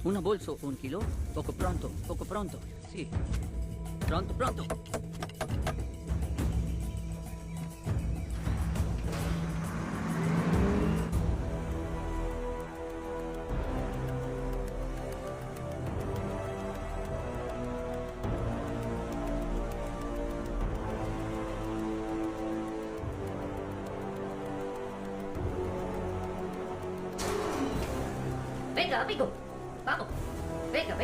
Una bolso, 1 kilo. Poco pronto. Sì. Pronto. Venga, amigo. Vamos. Venga.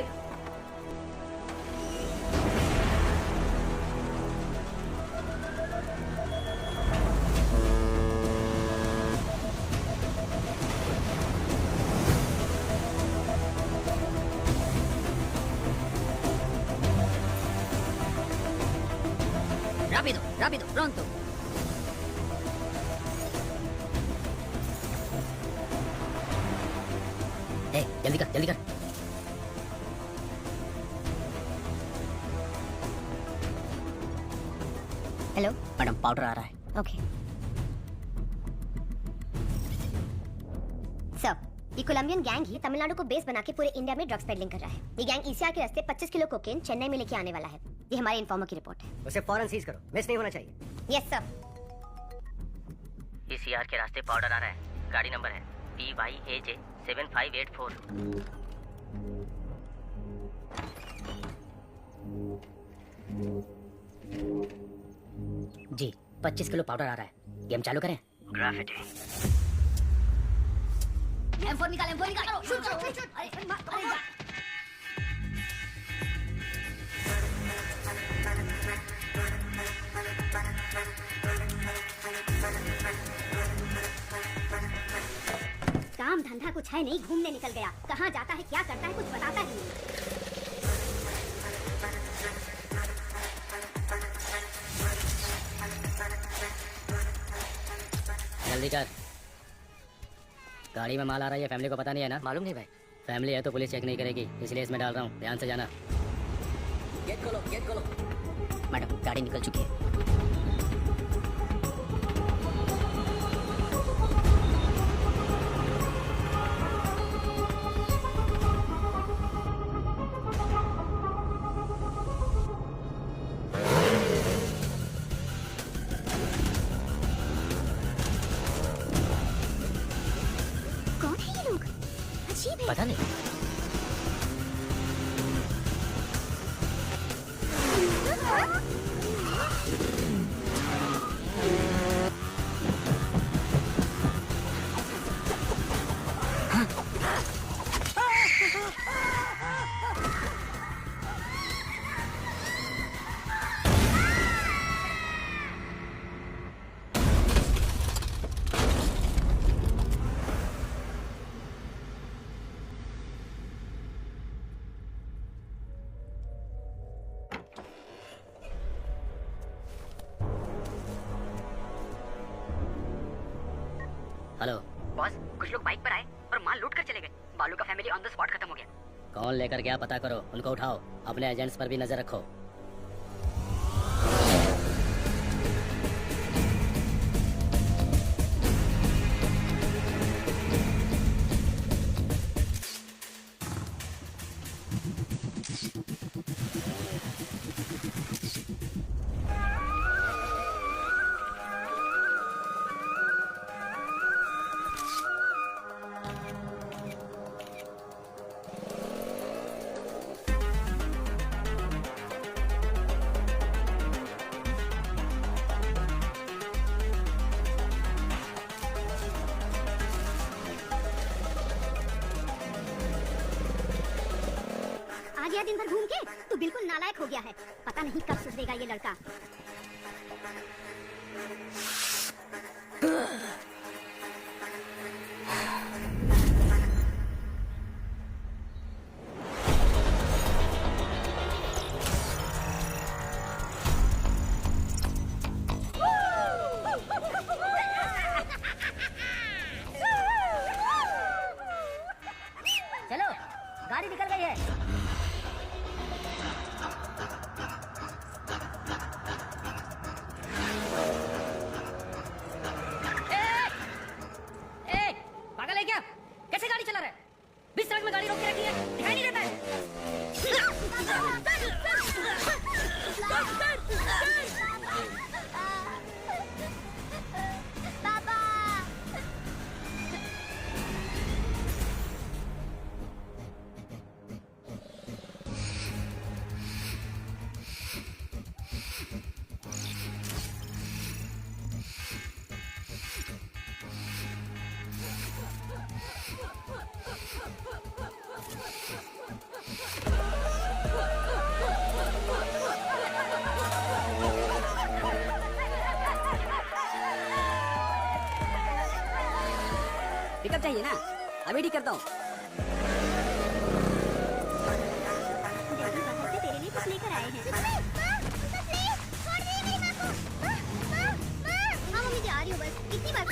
Rápido, pronto. जल्दी कर। Hello madam powder आ रहा है। Okay sir, ये Colombian gang ही तमिलनाडु को base बना के पूरे इंडिया में ड्रग्स पेडलिंग कर रहा है। ये गैंग ईसीआर के रास्ते 25 किलो कोकेन चेन्नई में लेके आने वाला है। ये हमारे इन्फॉर्मर की रिपोर्ट है। उसे फौरन सीज करो, मिस नहीं होना चाहिए। Yes sir. ईसीआर के रास्ते पाउडर आ रहा है। गाड़ी नंबर है PYAJ 7584। जी 25 किलो पाउडर आ रहा है। गेम चालू करें। ग्राफिटी M4 निकाल शूट करो। अरे काम धंधा कुछ है नहीं, घूमने निकल गया। कहाँ जाता है, क्या करता है, कुछ बताता ही नहीं। जल्दी कर। गाड़ी में माल आ रहा है, फैमिली को पता नहीं है ना? मालूम नहीं भाई। फैमिली है तो पुलिस चेक नहीं करेगी, इसलिए इसमें डाल रहा हूँ, ध्यान से जाना। गेट खोलो। मैडम गाड़ी निकल चुकी है। कौन है ये लोग? अजीब है। पता नहीं। हेलो बॉस, कुछ लोग बाइक पर आए और माल लूट कर चले गए। बालू का फैमिली ऑन द स्पॉट खत्म हो गया। कौन लेकर गया पता करो, उनको उठाओ। अपने एजेंट्स पर भी नजर रखो। आ गया दिन भर घूम के, तू बिल्कुल नालायक हो गया है। पता नहीं कब सुधरेगा ये लड़का। चलो गाड़ी निकल गई है। चाहिए ना, अभी ठीक करता हूँ। जल्दी बाहर से तेरे लिए कुछ लेकर आए हैं। हाँ मम्मी जी, आ रही हूँ बस, इतनी बार।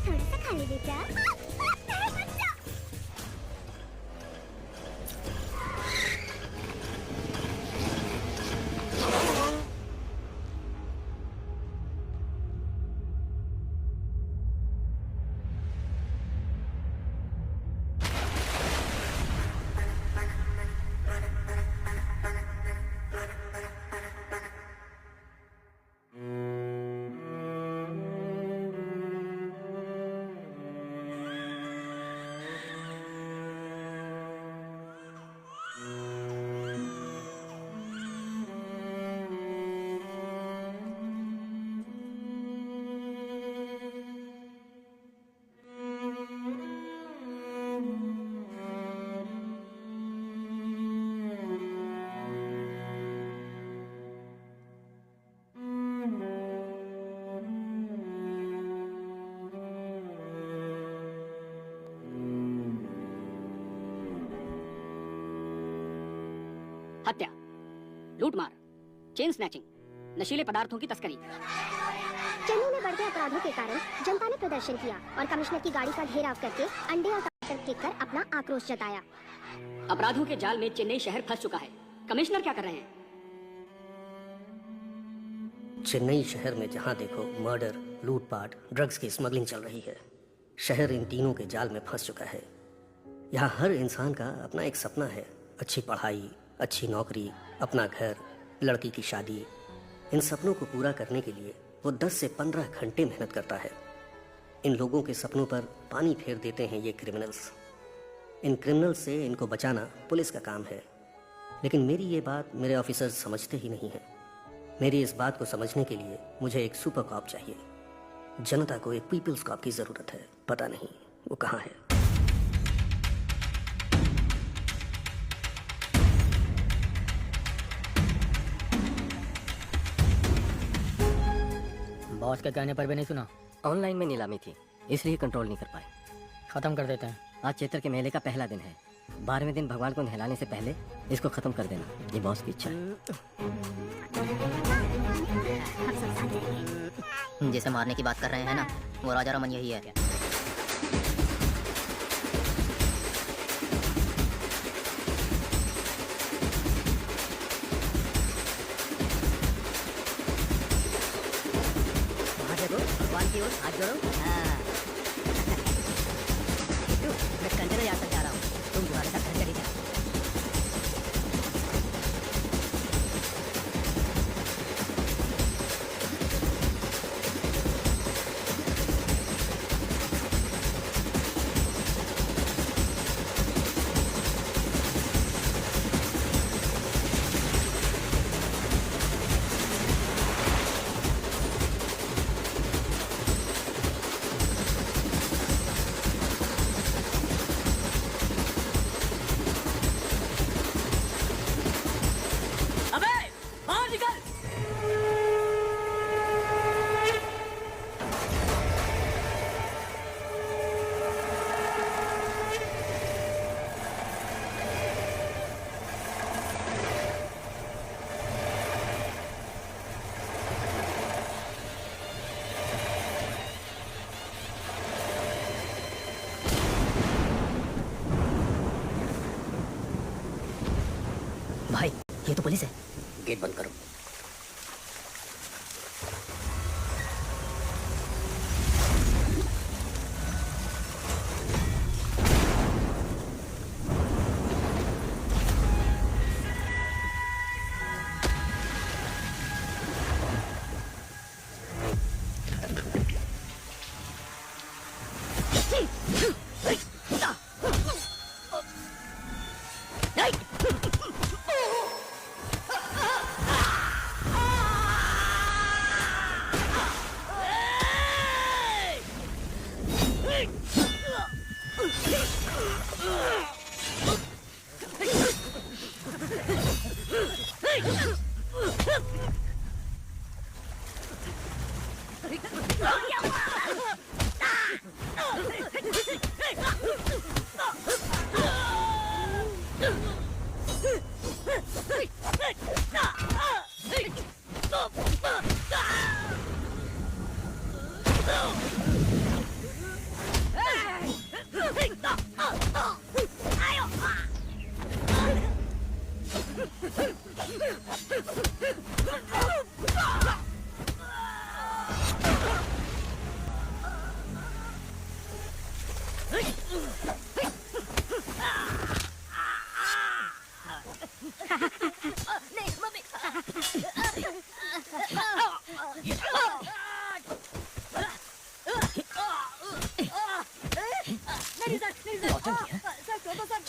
थोड़ा सा खा ले बेटा। हत्या, लूटमार, चेन स्नैचिंग, नशीले पदार्थों की तस्करी। चेन्नई में बढ़ते अपराधों के कारण जनता ने प्रदर्शन किया और कमिश्नर की गाड़ी का घेराव करके अंडे और टमाटर फेंककर अपना आक्रोश जताया। अपराधों के जाल में चेन्नई शहर फंस चुका है। कमिश्नर क्या कर रहे हैं? चेन्नई शहर में जहां देखो मर्डर, लूटपाट, ड्रग्स की स्मगलिंग चल रही है। शहर इन तीनों के जाल में फंस चुका है। यहाँ हर इंसान का अपना एक सपना है, अच्छी पढ़ाई, अच्छी नौकरी, अपना घर, लड़की की शादी। इन सपनों को पूरा करने के लिए वो 10 से 15 घंटे मेहनत करता है। इन लोगों के सपनों पर पानी फेर देते हैं ये क्रिमिनल्स। इन क्रिमिनल्स से इनको बचाना पुलिस का काम है, लेकिन मेरी ये बात मेरे ऑफिसर्स समझते ही नहीं हैं। मेरी इस बात को समझने के लिए मुझे एक सुपर कॉप चाहिए। जनता को एक पीपल्स कॉप की ज़रूरत है। पता नहीं वो कहाँ है। बॉस के कहने पर भी नहीं सुना। ऑनलाइन में नीलामी थी, इसलिए कंट्रोल नहीं कर पाए। खत्म कर देते हैं। आज चैत्र के मेले का पहला दिन है। 12वें दिन भगवान को नहलाने से पहले इसको खत्म कर देना, ये बॉस की इच्छा है। जिसे मारने की बात कर रहे हैं ना, वो राजा रमन यही है। भगवान की ओर हाथ जोड़ो। मैं कंटेनर याद तक जा रहा हूँ, तुम तुम्हारे साथ घर चली जाओ। भाई ये तो पुलिस है। गेट बंद करो।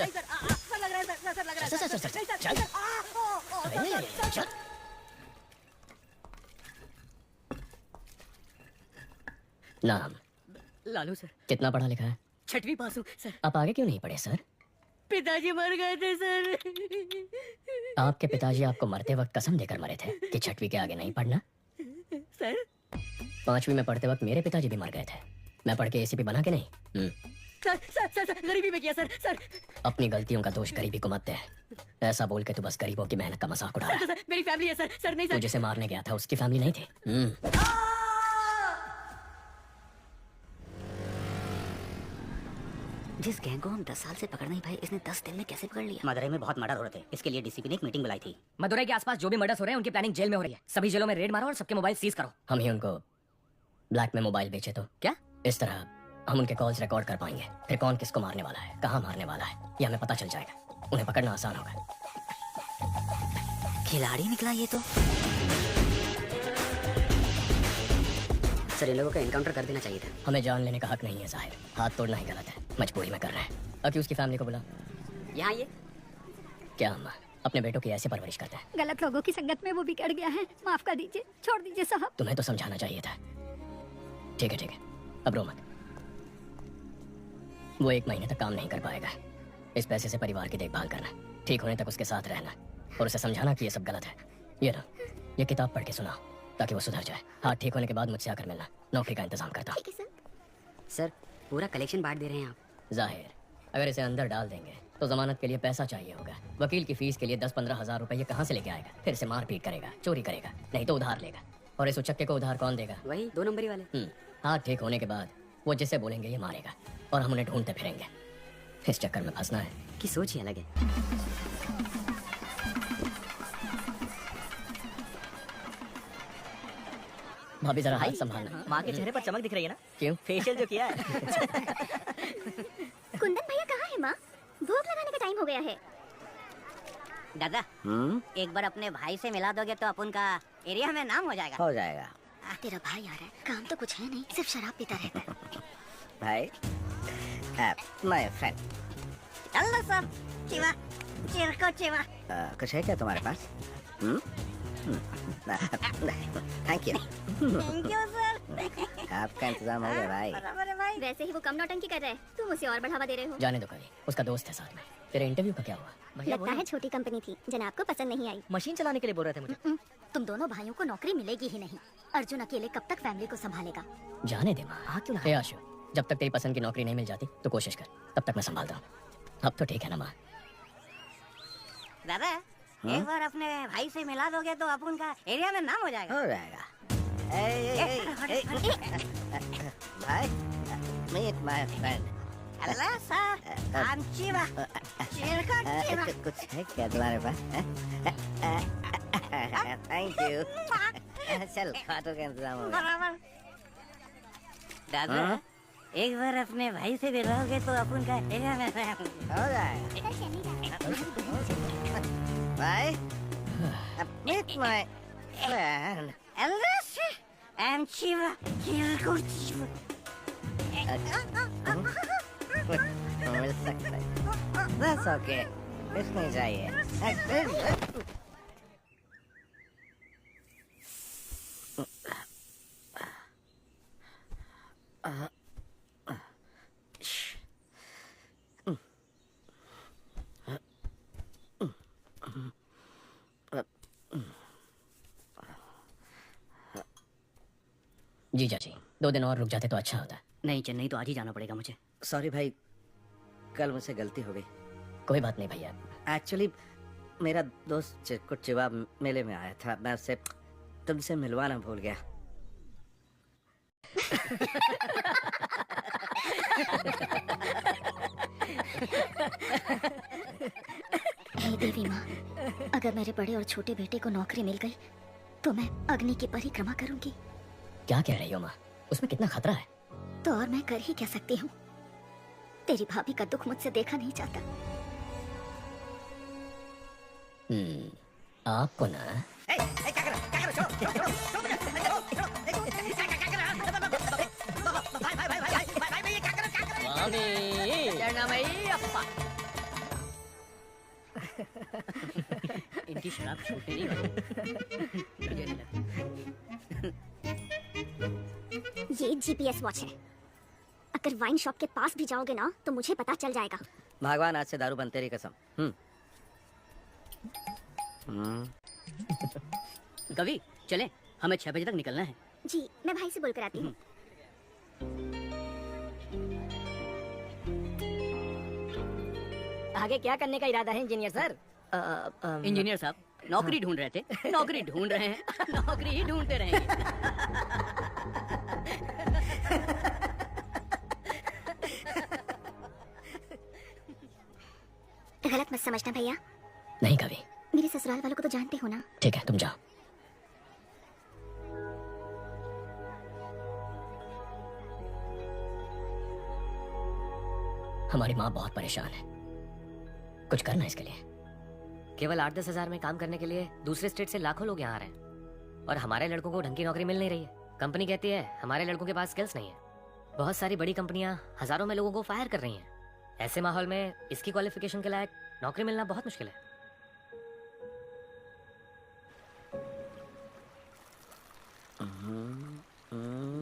सर सर लग रहा है सर लग रहा है सर चल अरे, चल। नाम लालू सर, कितना पढ़ा लिखा है? 6वीं पास हूँ सर। आप आगे क्यों नहीं पढ़े सर? पिताजी मर गए थे सर। आपके पिताजी आपको मरते वक्त कसम देकर मरे थे कि 6वीं के आगे नहीं पढ़ना। सर 5वीं में पढ़ते वक्त मेरे पिताजी भी मर गए थे। मैं पढ़ के एसीपी बना के नहीं। सर सर सर सर गरीबी में किया सर। सर अपनी गलतियों का दोष गरीबी को मत दे। ऐसा बोल के तू बस गरीबों की मेहनत का मजाक उड़ा रहा है। सर मेरी फैमिली है सर। सर नहीं तू सर। जिसे मारने गया था उसकी फैमिली नहीं थी। जिस गैंग को हम 10 साल से पकड़ नहीं पाए, इसने 10 दिन में कैसे पकड़ लिया? मदुरई में बहुत मर्डर हो रहे थे, इसके लिए डीसीपी ने एक मीटिंग बुलाई थी। मदुरई के आसपास जो भी मर्डर्स हो रहे हैं उनकी प्लानिंग जेल में हो रही है। सभी जेलों में रेड मारो और सबके मोबाइल सीज करो। हम ही उनको ब्लैक में मोबाइल बेचे तो क्या? इस तरह हम उनके कॉल्स रिकॉर्ड कर पाएंगे। फिर कौन किसको मारने वाला है, कहाँ मारने वाला है, ये हमें पता चल जाएगा। उन्हें पकड़ना आसान होगा। खिलाड़ी निकला ये तो। सर इन लोगों का एनकाउंटर कर देना चाहिए था। हमें जान लेने का हक नहीं है जाहिर। हाथ तोड़ना ही गलत है, मजबूरी में कर रहे हैं। अक्यूज की फैमिली को बुला। यहाँ ये क्या हम अपने बेटों की ऐसे परवरिश करते हैं? गलत लोगों की संगत में वो बिगड़ गया है। माफ कर दीजिए, छोड़ दीजिए साहब। तुम्हें तो समझाना चाहिए था। ठीक है, अब रो मत। वो 1 महीने तक काम नहीं कर पाएगा। इस पैसे से परिवार की देखभाल करना, ठीक होने तक उसके साथ रहना और उसे समझाना कि ये सब गलत है। ये ना, ये किताब पढ़ के सुनाओ ताकि वो सुधर जाए। हाथ ठीक होने के बाद मुझसे आकर मिलना, नौकरी का इंतजाम करता हूँ। ठीक है सर। सर पूरा कलेक्शन बांट दे रहे हैं आप। जाहिर, अगर इसे अंदर डाल देंगे तो जमानत के लिए पैसा चाहिए होगा। वकील की फीस के लिए 10-15 हजार रुपए ये कहाँ से लेके आएगा? फिर से मारपीट करेगा, चोरी करेगा, नहीं तो उधार लेगा। और इस उचक्के को उधार कौन देगा? वही 2 नंबरी वाले। हाथ ठीक होने के बाद वो जिसे बोलेंगे ये मारेगा और हम उन्हें ढूंढते फिरेंगे। इस चक्कर में फंसना है। की सोच ही अलग है। भाभी जरा हाथ संभालना। माँ के चेहरे पर चमक दिख रही है ना? क्यों? फेशियल जो किया है। कुंदन भैया कहाँ है माँ? भूख लगाने का टाइम हो गया है। दादा एक बार अपने भाई से मिला दोगे तो अपन का एरिया में नाम हो जाएगा। हो जाएगा तेरा भाई आ रहा है, काम तो कुछ है नहीं, सिर्फ शराब पीता रहता है। भाई। My friend. चलो सब चिवा चिरको चिवा। कुछ है क्या तुम्हारे पास? Thank you. Thank you sir. आपका इंतजाम हो गया भाई। बराबर है भाई। वैसे ही वो कम नौटंकी कर रहा है, तुम उसे और बढ़ावा दे रहे हो। जाने दो कभी, उसका दोस्त है साथ में। तेरे इंटरव्यू का क्या हुआ? लगता है छोटी कंपनी थी, जनाब को पसंद नहीं आई। मशीन चलाने के लिए बोल रहे थे मुझे। तुम दोनों भाइयों को नौकरी मिलेगी ही नहीं। अर्जुन अकेले कब तक फैमिली को संभालेगा? जाने दे माँ। ए आशु, जब तक तेरी पसंद की नौकरी नहीं मिल जाती तो कोशिश कर, तब तक मैं संभालता हूँ। अब तो ठीक है ना माँ? दादा एक बार अपने भाई से मिला दोगे तो अपन का एरिया में नाम हो जाएगा। हो जाएगा। भाई, meet my friend. Hello sir, I'm Chiva. चिरको चिवा। कुछ है क्या तुम्हारे पास? Thank you. चल खाटो का इंतजाम हो गया। बराबर। दादा एक बार अपने भाई से मिलोगे तो अपन का एरिया में हो जाएगा। भाई, meet my friend. Hello sir, I'm Chiva. चिरको चिवा। मिल सकता है। That's okay. कुछ नहीं चाहिए। जी चाची, 2 दिन और रुक जाते तो अच्छा होता। नहीं, चेन्नई तो आज ही जाना पड़ेगा मुझे। सॉरी भाई, कल मुझसे गलती हो गई। कोई बात नहीं भैया। एक्चुअली मेरा दोस्त चिरकुट चिवा मेले में आया था, मैं उससे तुमसे मिलवाना भूल गया। हे देवी माँ, अगर मेरे बड़े और छोटे बेटे को नौकरी मिल गई तो मैं अग्नि की परिक्रमा करूंगी। क्या कह रही हो माँ? उसमें कितना खतरा है। तो और मैं कर ही क्या सकती हूँ? तेरी भाभी का दुख मुझसे देखा नहीं जाता। आपको ना इनकी शराब छूटने नहीं वाली। मुझे नहीं लगता। ये जीपीएस वॉच है। अगर वाइन शॉप के पास भी जाओगे ना तो मुझे पता चल जाएगा। भगवान आज से दारू बंद, तेरी कसम। कवि चले, हमें 6 बजे तक निकलना है। जी मैं भाई से बोल कर आती हूँ। आगे क्या करने का इरादा है इंजीनियर सर? इंजीनियर साहब नौकरी ढूंढ रहे थे, नौकरी ढूंढ रहे हैं, नौकरी ही ढूंढते रहेंगे। गलत मत समझना भैया, नहीं कभी। मेरे ससुराल वालों को तो जानते हो ना। ठीक है तुम जाओ। हमारी माँ बहुत परेशान है, कुछ करना इसके लिए। केवल 8-10 हजार में काम करने के लिए दूसरे स्टेट से लाखों लोग यहाँ आ रहे हैं और हमारे लड़कों को ढंग की नौकरी मिल नहीं रही है। कंपनी कहती है हमारे लड़कों के पास स्किल्स नहीं है। बहुत सारी बड़ी कंपनियां हजारों में लोगों को फायर कर रही हैं। ऐसे माहौल में इसकी क्वालिफिकेशन के लायक नौकरी मिलना बहुत मुश्किल है।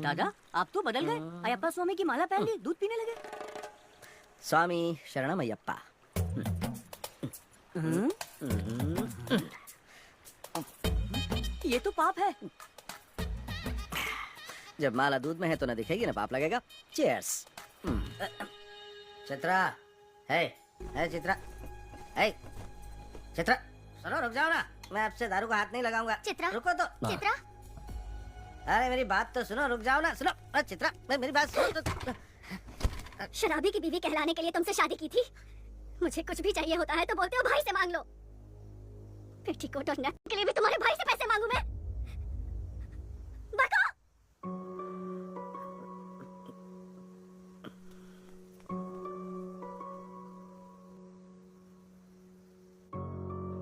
दादा आप तो बदल गए, अयप्पा स्वामी की माला पहन ली, दूध पीने लगे। स्वामी शरणम अयप्पा। ये तो पाप है। जब माला दूध में है तो ना दिखेगी ना पाप लगेगा। चीयर्स। चित्रा, है चित्रा, है चित्रा, सुनो रुक जाओ ना, मैं आपसे दारू का हाथ नहीं लगाऊंगा। चित्रा, रुको तो। चित्रा, अरे मेरी बात तो सुनो, रुक जाओ ना, सुनो। अरे चित्रा, मेरी बात सुनो तो। शराबी की बीवी कहलाने के लिए तुमसे शादी की थी। मुझे कुछ भी चाहिए होता है तो बोलते हो भाई से मांग लो। पेटीकोट और नेक के लिए भी तुम्हारे भाई से पैसे मांगू मैं? बताओ।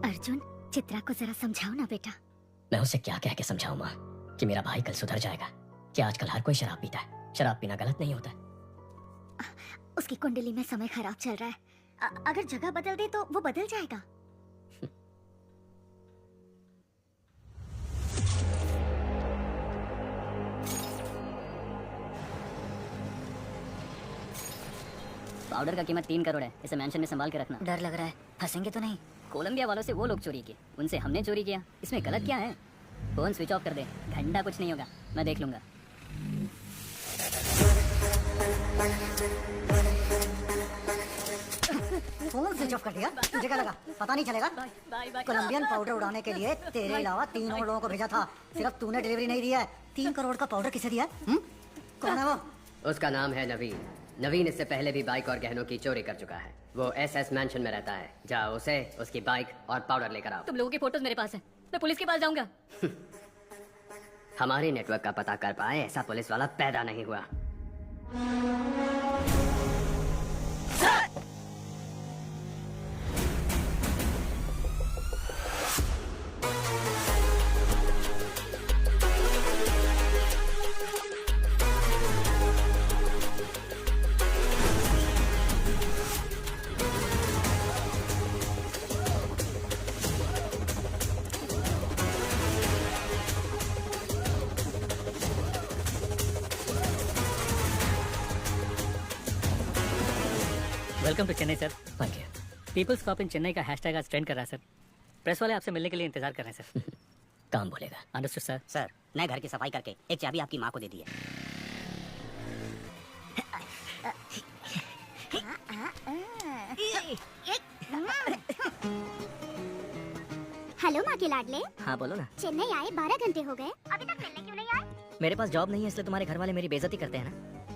अर्जुन, चित्रा को जरा समझाओ ना बेटा। मैं उसे क्या कह के समझाऊं माँ कि मेरा भाई कल सुधर जाएगा? कि आजकल हर कोई शराब पीता है, शराब पीना गलत नहीं होता। उसकी कुंडली में समय खराब चल रहा है। अगर जगह बदल दे तो वो बदल जाएगा। पाउडर का कीमत 3 करोड़ है। इसे मेंशन में संभाल के रखना। डर लग रहा है, फंसेंगे तो नहीं? कोलंबिया वालों से वो लोग चोरी किए, उनसे हमने चोरी किया। इसमें गलत क्या है? फोन स्विच ऑफ कर दे, घंटा कुछ नहीं होगा, मैं देख लूंगा। फोन स्विच ऑफ कर दिया? तुझे क्या लगा पता नहीं चलेगा? कोलंबियन पाउडर उड़ाने के लिए तेरे अलावा 3 और लोगों को भेजा था, सिर्फ तूने डिलीवरी नहीं दिया है। 3 करोड़ का पाउडर किसे दिया? कौन है वो? उसका नाम है नवीन। नवीन इससे पहले भी बाइक और गहनों की चोरी कर चुका है। वो SS मैंशन में रहता है। जाओ उसे, उसकी बाइक और पाउडर लेकर आओ। तुम लोगों की फोटोज मेरे पास है, मैं पुलिस के पास जाऊंगा। हमारे नेटवर्क का पता कर पाए ऐसा पुलिस वाला पैदा नहीं हुआ। Welcome to Chennai sir. Thank you. Peoples cop in Chennai का हैशटैग आज ट्रेंड कर रहा है सर। प्रेस वाले आपसे मिलने के लिए इंतजार कर रहे हैं सर। काम बोलेगा। Understood sir. सर, नए घर की सफाई करके एक चाबी आपकी माँ को दे दी है। हेलो माँ के लाडले। हाँ बोलो ना। चेन्नई आए 12 घंटे हो गए, अभी तक मिलने क्यों नहीं आए? मेरे पास जॉब नहीं है इसलिए तुम्हारे घर वाले मेरी बेइज्जती करते हैं ना।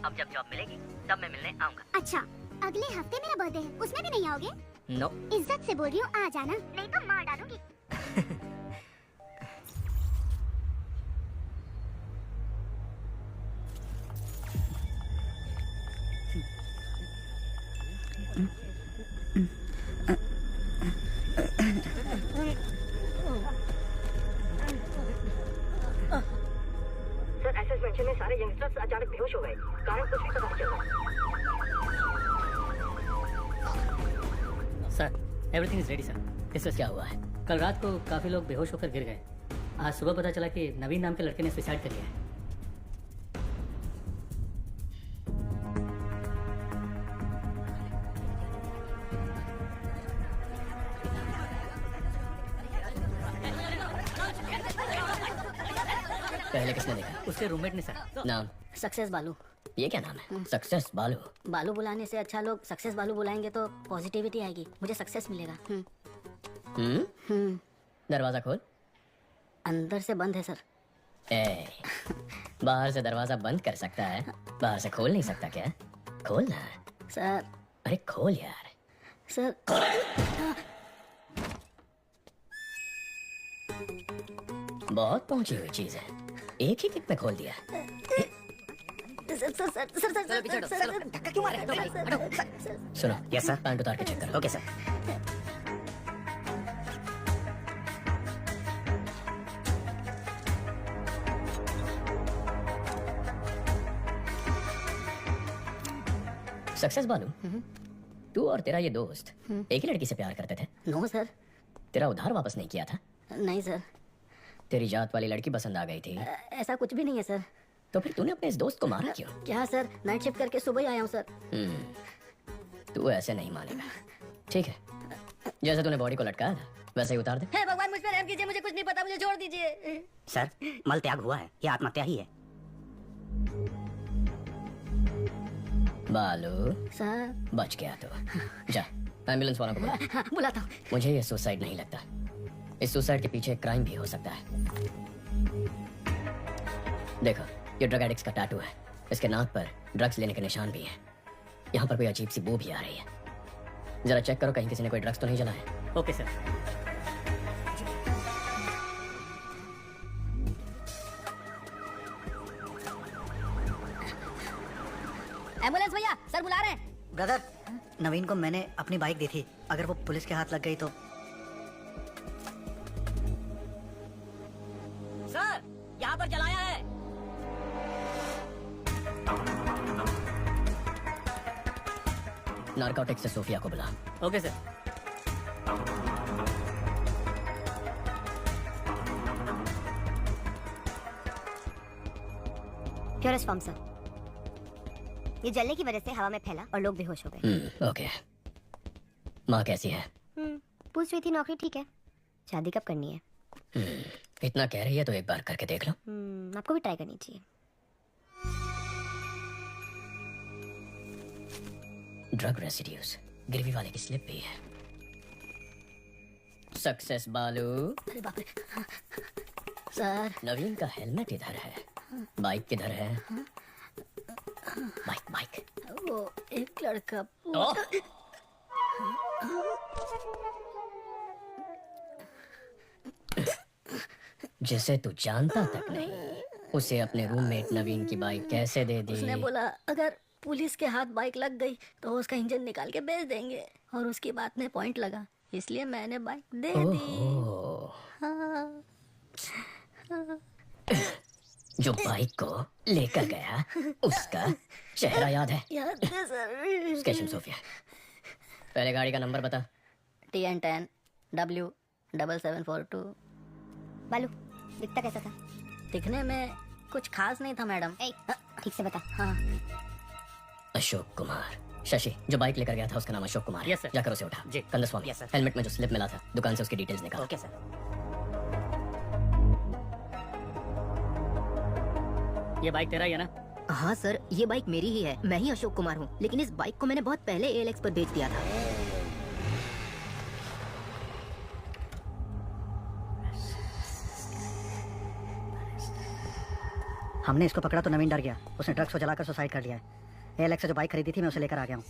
अब जब जॉब मिलेगी तब मैं मिलने आऊंगा। अच्छा, अगले हफ्ते मेरा बर्थडे है, उसमें भी नहीं आओगे? नो। इज्जत से बोल रही हूँ, आ जाना, नहीं तो मार डालूंगी। सर, एसएस मेंशन में सारे यंगस्टर्स अचानक बेहोश हो गए, कारण कुछ भी पता नहीं चल रहा। Sir, everything is ready sir. इसमें क्या हुआ है? कल रात को काफी लोग बेहोश होकर गिर गए। आज सुबह पता चला कि नवीन नाम के लड़के ने सुसाइड कर लिया है। पहले किसने देखा? उसके रूममेट ने सर। नाम? सक्सेस बालू। ये क्या नाम है? सक्सेस बालू। बालू बुलाने से अच्छा लोग सक्सेस बालू बुलाएंगे तो पॉजिटिविटी आएगी, मुझे सक्सेस मिलेगा। दरवाजा खोल। अंदर से बंद है सर। ए, बाहर से दरवाजा बंद कर सकता है, बाहर से खोल नहीं सकता क्या? खोल ना। सर। अरे खोल यार। सर। बहुत पहुंची हुई चीज है, एक ही किक में खोल दिया। धक्का क्यों मार रहे हो? सुनो, यस सर, पैंट उतार के चेक करो। Okay sir. सक्सेस बालू, तू और तेरा ये दोस्त एक ही लड़की से प्यार करते थे? No sir. तेरा उधार वापस नहीं किया था? नहीं सर। तेरी जात वाली लड़की पसंद आ गई थी? ऐसा कुछ भी नहीं है सर। तो फिर तूने अपने इस दोस्त को मारा क्यों? क्या सर, नाइट शिफ्ट करके सुबह ही आया हूँ सर। तू ऐसे नहीं मानेगा। ठीक है, जैसे तूने बॉडी को लटकाया था वैसे ही उतार दे। हे भगवान, मुझ पर रहम कीजिए, मुझे कुछ नहीं पता, मुझे छोड़ दीजिए। सर, मल त्याग हुआ है, ये आत्महत्या ही है। बालू सर। बच गया तो जा एम्बुलेंस वालों को बुला। हाँ, बुलाता हूँ। मुझे ये सुसाइड नहीं लगता, इस सुसाइड के पीछे क्राइम भी हो सकता है। देखो, ये ड्रग एडिक्ट्स का टैटू है, इसके नाक पर ड्रग्स लेने के निशान भी हैं। यहाँ पर कोई अजीब सी बू भी आ रही है, जरा चेक करो कहीं किसी ने कोई ड्रग्स तो नहीं जलाया। Okay sir. एम्बुलेंस भैया, सर बुला रहे हैं। ब्रदर, नवीन को मैंने अपनी बाइक दी थी, अगर वो पुलिस के हाथ लग गई तो। सर, यहाँ पर जलाया है। नारकोटिक्स से सोफिया को बुला। Okay sir. Purest form sir. ये जलने की वजह से हवा में फैला और लोग बेहोश हो गए। ओके। माँ कैसी है? पूछ रही थी नौकरी ठीक है, शादी कब करनी है? इतना कह रही है तो एक बार करके देख लो। आपको भी ट्राई करनी चाहिए। ड्रग रेसिड्यूज, गिरवी वाले की स्लिप भी है। सक्सेस बालू। अरे बाप रे। सर। नवीन का हेलमेट इधर है, बाइक किधर है? Bike bike. वो एक लड़का। जिसे तू जानता तक नहीं, उसे अपने रूममेट नवीन की बाइक कैसे दे दी? उसने बोला अगर पुलिस के हाथ बाइक लग गई तो उसका इंजन निकाल के बेच देंगे, और उसकी बात में पॉइंट लगा, इसलिए मैंने बाइक दे दी। हाँ। जो बाइक को लेकर गया उसका चेहरा याद है? याद है सर। स्टेशन सोफिया, पहले गाड़ी का नंबर बता। TN10 W7742। बालू, दिखता कैसा था? दिखने में कुछ खास नहीं था मैडम। ठीक से बता। हाँ। अशोक कुमार। शशि, जो बाइक लेकर गया था उसका नाम अशोक कुमार है। Yes sir. जाकर उसे उठा। जी। Kandaswamy, yes sir. हेलमेट में जो स्लिप मिला था दुकान से उसकी डिटेल्स निकाल। Okay sir. ये बाइक तेरा ही है ना? हाँ सर, ये बाइक मेरी ही है, मैं ही अशोक कुमार हूँ, लेकिन इस बाइक को मैंने बहुत पहले ALX पर बेच दिया था। हमने इसको पकड़ा तो नवीन डर गया, उसने ड्रग्स को जलाकर सुसाइड कर लिया है। ALX से जो बाइक खरीदी थी मैं उसे लेकर आ गया हूँ।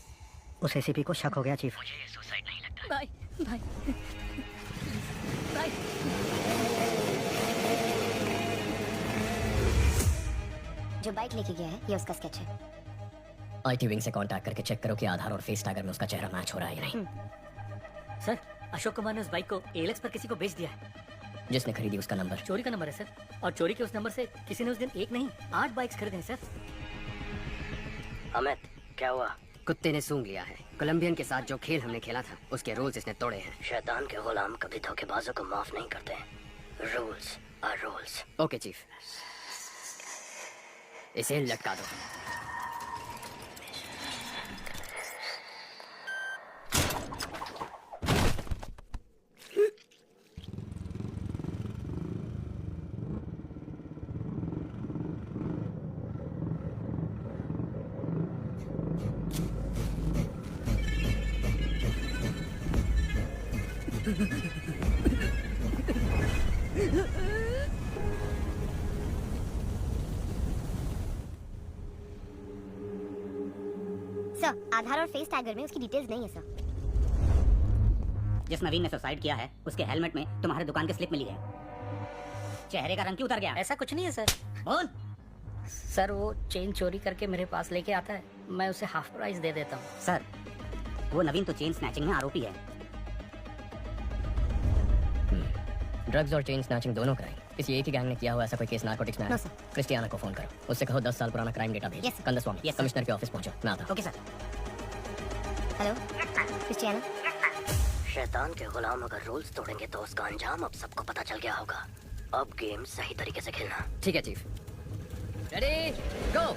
उस ACP को शक हो गया चीफ। मुझे ये सुसाइड नहीं लगता। Bye bye bye. जो बाइक लेके गया है ये उसका स्केच है। IT विंग से कांटेक्ट करके चेक करो कि आधार और फेस टैगर में उसका चेहरा मैच हो रहा है या नहीं। सर, अशोक कुमार ने उस बाइक को ALX पर किसी को बेच दिया है। जिसने खरीदी उसका नंबर? चोरी का नंबर है सर, और चोरी के उस नंबर से किसी ने उस दिन एक नहीं 8 बाइक्स खरीदे हैं सर। अमित, क्या हुआ? कुत्ते ने सूंघ लिया है। कोलंबियन के साथ जो खेल हमने खेला था उसके रूल्स इसने तोड़े हैं। शैतान के गुलाम कभी धोखेबाजों को माफ नहीं करते। Rules are rules. Okay chief, इसे लटका दो। सर, आधार और फेस टैगर में उसकी डिटेल्स नहीं है सर। जिस नवीन ने सुसाइड किया है उसके हेलमेट में तुम्हारे दुकान की स्लिप मिली है। चेहरे का रंग क्यों उतर गया? ऐसा कुछ नहीं है सर। बोल। सर वो चेन चोरी करके मेरे पास लेके आता है, मैं उसे हाफ प्राइस दे देता हूँ। सर, वो नवीन तो चेन स्नैचिंग में आरोपी है। ड्रग्स और चेन स्नैचिंग दोनों क्राइम किसी एक ही गैंग ने किया हुआ ऐसा कोई केस नार्कोटिक्स में? No, sir. क्रिस्टियाना को फोन करो, उससे कहो 10 साल पुराना क्राइम डेटा भेज। Yes, sir. Kandaswamy, Yes, sir. Commissioner के ऑफिस पहुंचो, मैं आता हूं। Okay sir. Hello Christiana. शैतान के गुलाम अगर रूल्स तोड़ेंगे तो उसका अंजाम अब सबको पता चल गया होगा। अब गेम सही तरीके से खेलना। ठीक है चीफ। रेडी गो।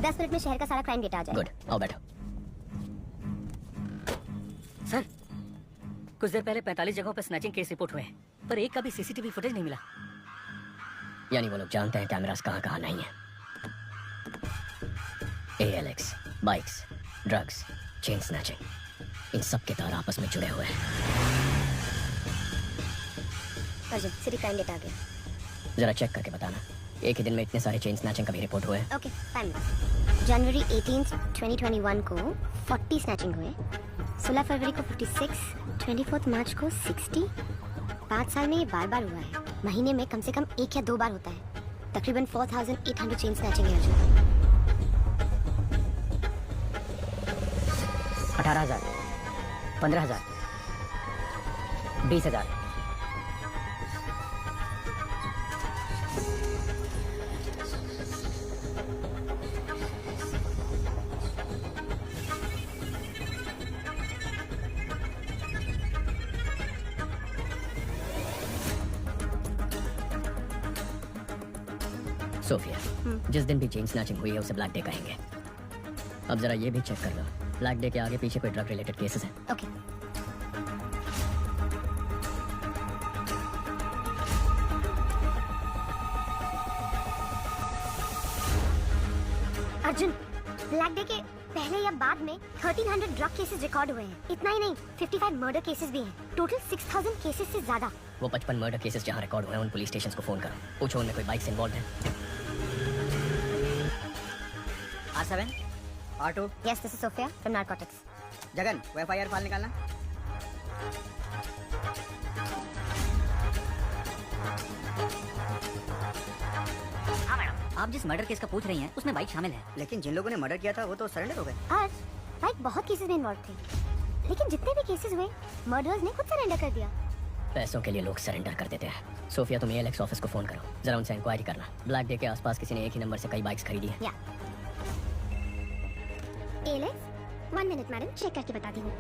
दस मिनट में शहर का सारा क्राइम डेटा आ जाएगा। गुड, आओ बैठो। सर, कुछ देर पहले 45 जगहों पर स्नैचिंग केस रिपोर्ट हुए हैं, पर एक का भी सीसीटीवी फुटेज नहीं मिला। यानी वो लोग जानते हैं कैमरास कहाँ कहाँ नहीं है। ALX, bikes, drugs, chain snatching, इन सब के तार आपस में जुड़े हुए हैं। अर्जुन, सिटी क्राइम डेटा आ गया। जरा चेक करके बताना, एक ही दिन में इतने सारे चेन स्नैचिंग का भी रिपोर्ट हुए हैं? Okay, fine. जनवरी 18, 2021 को 40 स्नैचिंग हुए, 16 फरवरी को 56, 24 मार्च को 60। 5 साल में ये बार बार हुआ है। महीने में कम से कम 1 या 2 बार होता है। तकरीबन 4800 चेन स्नैचिंग है अर्जुन। 18,000, 15,000, 20,000। सोफिया, जिस दिन भी चेन स्नैचिंग हुई है उसे ब्लैक डे कहेंगे। अब जरा ये भी चेक कर लो, ब्लैक डे के आगे पीछे कोई ड्रग रिलेटेड केसेस हैं? ओके। अर्जुन, ब्लैक डे के पहले या बाद में 1300 ड्रग केसेस रिकॉर्ड हुए हैं। इतना ही नहीं, 55 मर्डर केसेस भी हैं। टोटल 6000 केसेस से ज्यादा। वो 55 मर्डर केसेस जहाँ रिकॉर्ड हुए हैं उन पुलिस स्टेशन को फोन करो, पूछो उनमें कोई बाइक्स इन्वॉल्व है। R7 R2 yes, this is Sophia from narcotics. Jagan, वो FIR फाइल निकालना। आप जिस मर्डर केस का पूछ रही हैं उसमें बाइक शामिल है। लेकिन जिन लोगों ने मर्डर किया था वो तो सरेंडर हो गए। और बाइक बहुत केसेस में इन्वॉल्व थे, लेकिन जितने भी केसेस हुए मर्डरर्स ने खुद सरेंडर कर दिया। पैसों के लिए लोग सरेंडर कर देते हैं। सोफिया, तुम ALX ऑफिस को फोन करो, जरा उनसे इंक्वायरी करना। ब्लैक डे के आसपास किसी ने एक ही नंबर से कई बाइक्स खरीदी है। या एलेक्स, 1 मिनट मैडम, चेक करके बताती हूँ।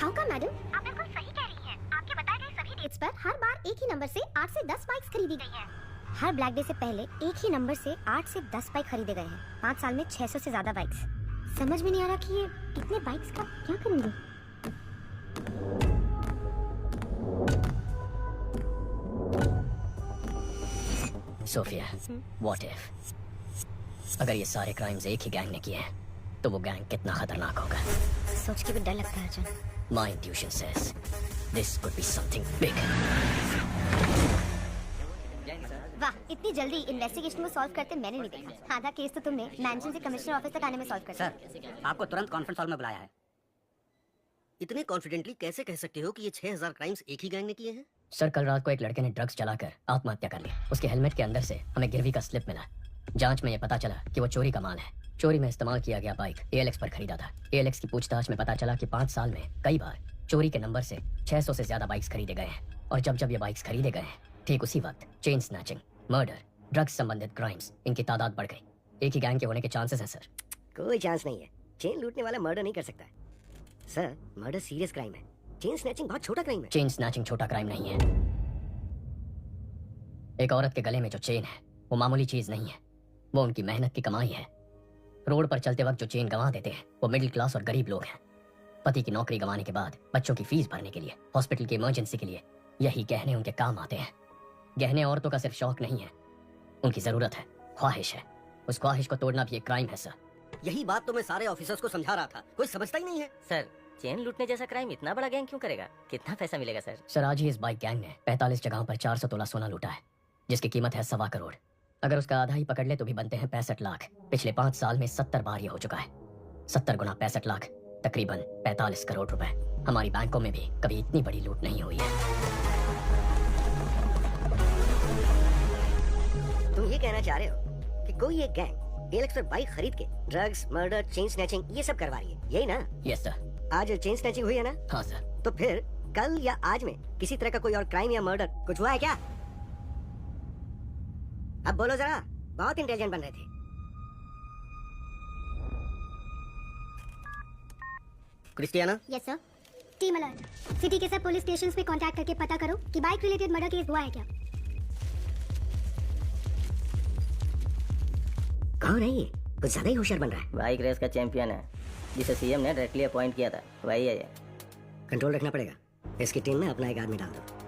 हाउ का मैडम? आप बिल्कुल सही कह रही हैं। आपके बताए गए सभी डेट्स पर हर बार एक ही नंबर से 8 से 10 बाइक्स खरीदी गई हैं। हर ब्लैक डे से पहले एक ही नंबर से 8 से 10 बाइक खरीदे गए हैं। 5 साल में 600 से ज्यादा बाइक्स। समझ में नहीं आ रहा कि ये इतने बाइक्स का क्या करेंगे। सोफिया, व्हाट इफ अगर ये सारे क्राइम्स एक ही गैंग ने किए हैं तो वो गैंग कितना खतरनाक होगा। सोच के भी डर लगता है Arjun. My intuition says This could be something big. वाह, इतनी जल्दी इन्वेस्टिगेशन को सॉल्व करते मैंने नहीं देखा। आधा केस तो तुमने मैंशन से कमिश्नर ऑफिस तक आने में सॉल्व कर दिया। सर, आपको तुरंत कॉन्फ्रेंस हॉल में बुलाया है। इतने कॉन्फिडेंटली कैसे कह सकते हो कि ये 6000 क्राइम्स एक ही गैंग ने किए हैं? सर, कल रात को एक लड़के ने ड्रग्स चलाकर आत्महत्या कर ली। उसके हेलमेट के अंदर से हमें गिरवी का स्लिप मिला। जांच में ये पता चला कि वो चोरी का माल है। चोरी में इस्तेमाल किया गया बाइक ALX पर खरीदा था। ALX की पूछताछ में पता चला कि 5 साल में कई बार चोरी के नंबर से 600 से ज्यादा बाइक्स खरीदे गए हैं। और जब ये बाइक्स खरीदे गए हैं, ठीक उसी वक्त चेन स्नैचिंग, मर्डर, ड्रग्स संबंधित क्राइम्स, इनकी तादाद बढ़ गई। एक ही गैंग के होने के चांसेस हैं सर। कोई चांस नहीं है। चेन लूटने वाला मर्डर नहीं कर सकता। सर, मर्डर सीरियस क्राइम है। चेन स्नैचिंग बहुत छोटा क्राइम है। चेन स्नैचिंग छोटा क्राइम नहीं है। एक औरत के गले में जो चेन है वो मामूली चीज नहीं है, वो उनकी मेहनत की कमाई है। रोड पर चलते वक्त जो चेन गंवा देते हैं वो मिडिल क्लास और गरीब लोग हैं। पति की नौकरी गंवाने के बाद बच्चों की फीस भरने के लिए, हॉस्पिटल की इमरजेंसी के लिए यही गहने उनके काम आते हैं। गहने औरतों का सिर्फ शौक नहीं है, उनकी जरूरत है, ख्वाहिश है। उस ख्वाहिश को तोड़ना भी एक क्राइम है सर। यही बात तो मैं सारे ऑफिसर्स को समझा रहा था, कोई समझता ही नहीं है। सर, चेन लूटने जैसा क्राइम इतना बड़ा गैंग क्यों करेगा? कितना पैसा मिलेगा सर? सर, आज ही इस बाइक गैंग ने 45 जगहों पर 400 तोला सोना लूटा है, जिसकी कीमत है 1.25 करोड़। अगर उसका आधा ही पकड़ ले तो भी बनते हैं 65 लाख। पिछले 5 साल में 70 बार ये हो चुका है। 70 गुना 65 लाख, तकरीबन 45 करोड़ रुपए। हमारी बैंकों में भी कभी इतनी बड़ी लूट नहीं हुई है। तुम ये कहना चाह रहे हो कि कोई एक गैंग ALX पर बाइक खरीद के ड्रग्स, मर्डर, चेन स्नैचिंग ये सब करवा रही है, यही ना? Yes sir. आज चेन स्नैचिंग हुई है ना? हाँ सर। तो फिर कल या आज में किसी तरह का कोई और क्राइम या मर्डर कुछ हुआ है क्या? अब बोलो जरा, बहुत इंटेलिजेंट बन रहे थे। Christiana, yes sir. Team alert. City के सब पुलिस स्टेशंस पे कांटेक्ट करके पता करो कि बाइक रिलेटेड मर्डर केस हुआ है क्या। कौन है ये? कुछ ज्यादा ही होशियार बन रहा है। बाइक रेस का चैंपियन है, जिसे सीएम ने डायरेक्टली अपॉइंट किया था, वही है ये। कंट्रोल रखना पड़ेगा। इसकी टीम में अपना एक आदमी डाल दो।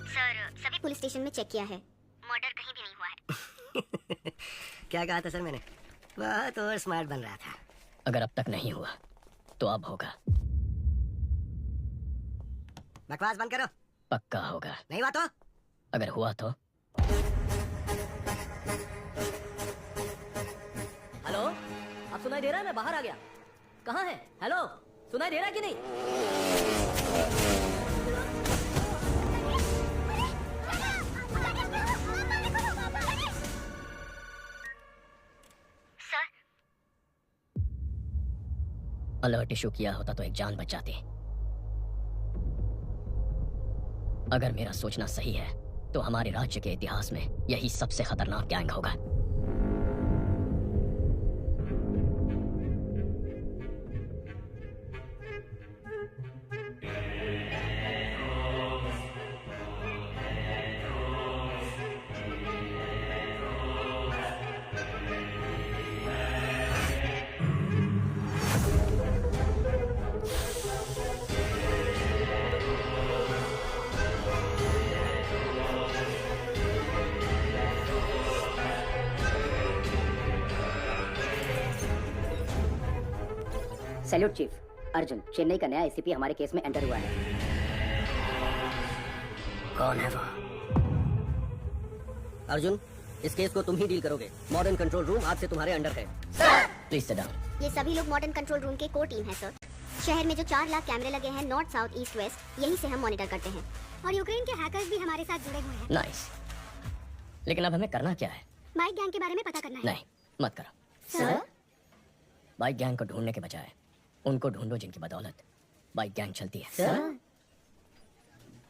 सर, सभी पुलिस स्टेशन में चेक किया है, मर्डर कहीं भी नहीं हुआ है। क्या कहा था सर मैंने? बहुत और स्मार्ट बन रहा था। अगर अब तक नहीं हुआ तो अब होगा। बकवास बंद करो। पक्का होगा। नहीं हुआ तो? अगर हुआ तो? हेलो, अब सुनाई दे रहा है? मैं बाहर आ गया। कहाँ है? हेलो, सुनाई दे रहा है कि नहीं? अलर्ट इशू किया होता तो एक जान बच जाती। अगर मेरा सोचना सही है तो हमारे राज्य के इतिहास में यही सबसे खतरनाक गैंग होगा। Salute chief. अर्जुन, चेन्नई का नया ACP हमारे केस में एंटर हुआ है। कौन है वो? अर्जुन, इस केस को तुम ही डील करोगे। मॉडर्न कंट्रोल रूम आज से तुम्हारे अंडर है। Please sit down. ये सभी लोग मॉडर्न कंट्रोल रूम के कोर टीम है सर। शहर में जो 4 लाख कैमरे लगे हैं नॉर्थ, साउथ, ईस्ट, वेस्ट, यहीं से हम मॉनिटर करते हैं। और यूक्रेन के हैकर्स भी हमारे साथ जुड़े हुए हैं। नाइस। लेकिन अब हमें करना क्या है? बाइक गैंग के बारे में पता करना है। नहीं, मत करो सर। बाइक गैंग को ढूंढने के बजाय उनको ढूंढो जिनकी बदौलत बाइक गैंग चलती है। Sir.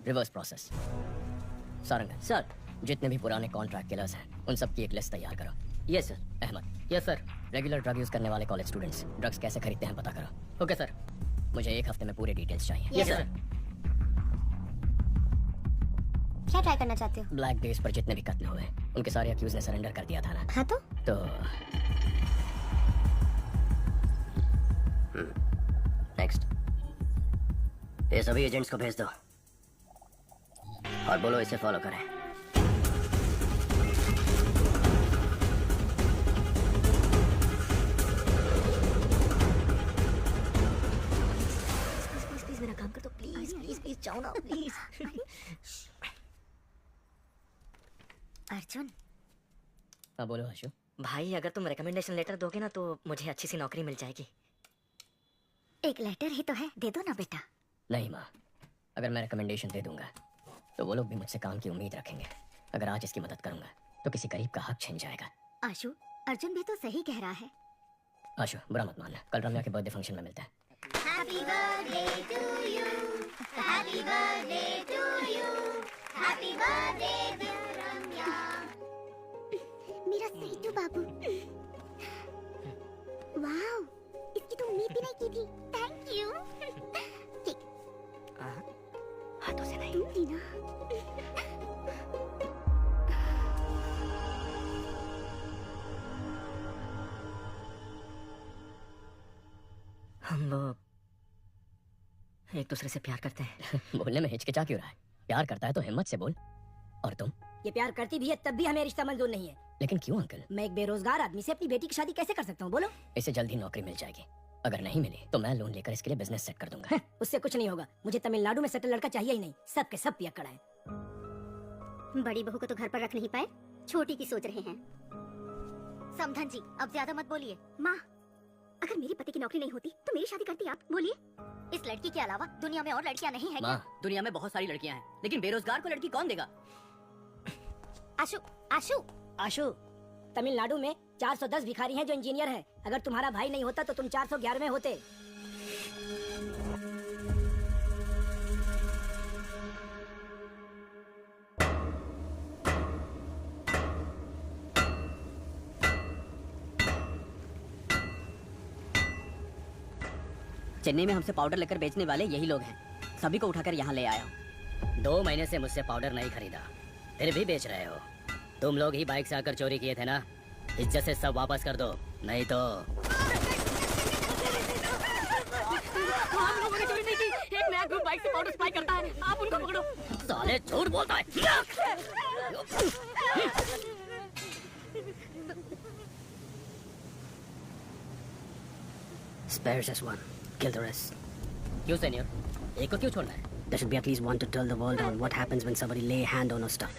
Reverse process. Sarangan sir. जितने भी पुराने कॉन्ट्रैक्ट किलर्स हैं उन सब की एक लिस्ट तैयार करो। Yes sir. Ahmed, yes sir. Regular drug use करने वाले कॉलेज स्टूडेंट्स ड्रग्स कैसे खरीदते हैं पता करो। Okay sir. मुझे 1 हफ्ते में पूरे डिटेल्स चाहिए। Yes sir. क्या ट्राई करना चाहते हो? ब्लैक डेज पर जितने भी कत्ल हुए उनके सारे अक्यूज ने सरेंडर कर दिया था ना। हाँ तो नेक्स्ट, ये सभी एजेंट्स को भेज दो। और बोलो इसे फॉलो करें। प्लीज मेरा काम कर दो, प्लीज प्लीज प्लीज, जाओ ना प्लीज। अर्जुन हाँ बोलो आशु। भाई अगर तुम रिकमेंडेशन लेटर दोगे ना तो मुझे अच्छी सी नौकरी मिल जाएगी। एक लेटर ही तो है, दे दो ना बेटा। नहीं माँ, अगर मैं रिकमेंडेशन दे दूंगा तो वो लोग भी मुझसे काम की उम्मीद रखेंगे। अगर आज इसकी मदद करूंगा तो किसी गरीब का हक छिन जाएगा। आशु, अर्जुन भी तो सही कह रहा है। आशु बुरा मत मानना, कल रम्या के बर्थडे फंक्शन में मिलता है। Happy birthday to you, happy birthday to you, happy birthday dear Ramya। मेरा सही बाबू। वाओ, इसकी तो उम्मीद भी नहीं की थी। Thank you. हाथों से नहीं। तुम दी ना। हम वो एक दूसरे से प्यार करते हैं। बोलने में हिचकिचा क्यों रहा है? प्यार करता है तो हिम्मत से बोल। और तुम? ये प्यार करती भी है तब भी हमें रिश्ता मंजूर नहीं है। लेकिन क्यों अंकल? मैं एक बेरोजगार आदमी से अपनी बेटी की शादी कैसे कर सकता हूँ बोलो? इसे जल्द ही नौकरी मिल जाएगी। अगर नहीं मिली तो मैं लोन लेकर इसके लिए बिजनेस सेट कर दूंगा। उससे कुछ नहीं होगा। मुझे तमिलनाडु में सेटल लड़का चाहिए ही नहीं। सब के सब पियक्कड़ है। बड़ी बहू को तो घर पर रख नहीं पाए, छोटी की सोच रहे हैं। समधन जी, अब ज्यादा मत बोलिए। माँ, अगर मेरे पति की नौकरी नहीं होती तो मेरी शादी करती आप? बोलिए। इस लड़की के अलावा दुनिया में और लड़कियां नहीं है क्या? दुनिया में बहुत सारी लड़कियां हैं, लेकिन बेरोजगार को लड़की कौन देगा? आशु, आशु, आशु, तमिलनाडु में 410 भिखारी हैं जो इंजीनियर हैं। अगर तुम्हारा भाई नहीं होता तो तुम 411 में होते। चेन्नई में हमसे पाउडर लेकर बेचने वाले यही लोग हैं। सभी को उठाकर यहाँ ले आया हूँ। 2 महीने से मुझसे पाउडर नहीं खरीदा, फिर भी बेच रहे हो। तुम लोग ही बाइक से आकर चोरी किए थे ना? इज्जत से सब वापस कर दो, नहीं तो। हम लोगों ने चोरी नहीं की। एक नया ग्रुप बाइक से पाउडर सप्लाई करता है, आप उनको पकड़ो। साले झूठ बोलता है। Spare just one. Kill the rest. क्यों सीनियर? एक को क्यों छोड़ना है? There should be at least one to tell the world on what happens when somebody lay hand on our stuff.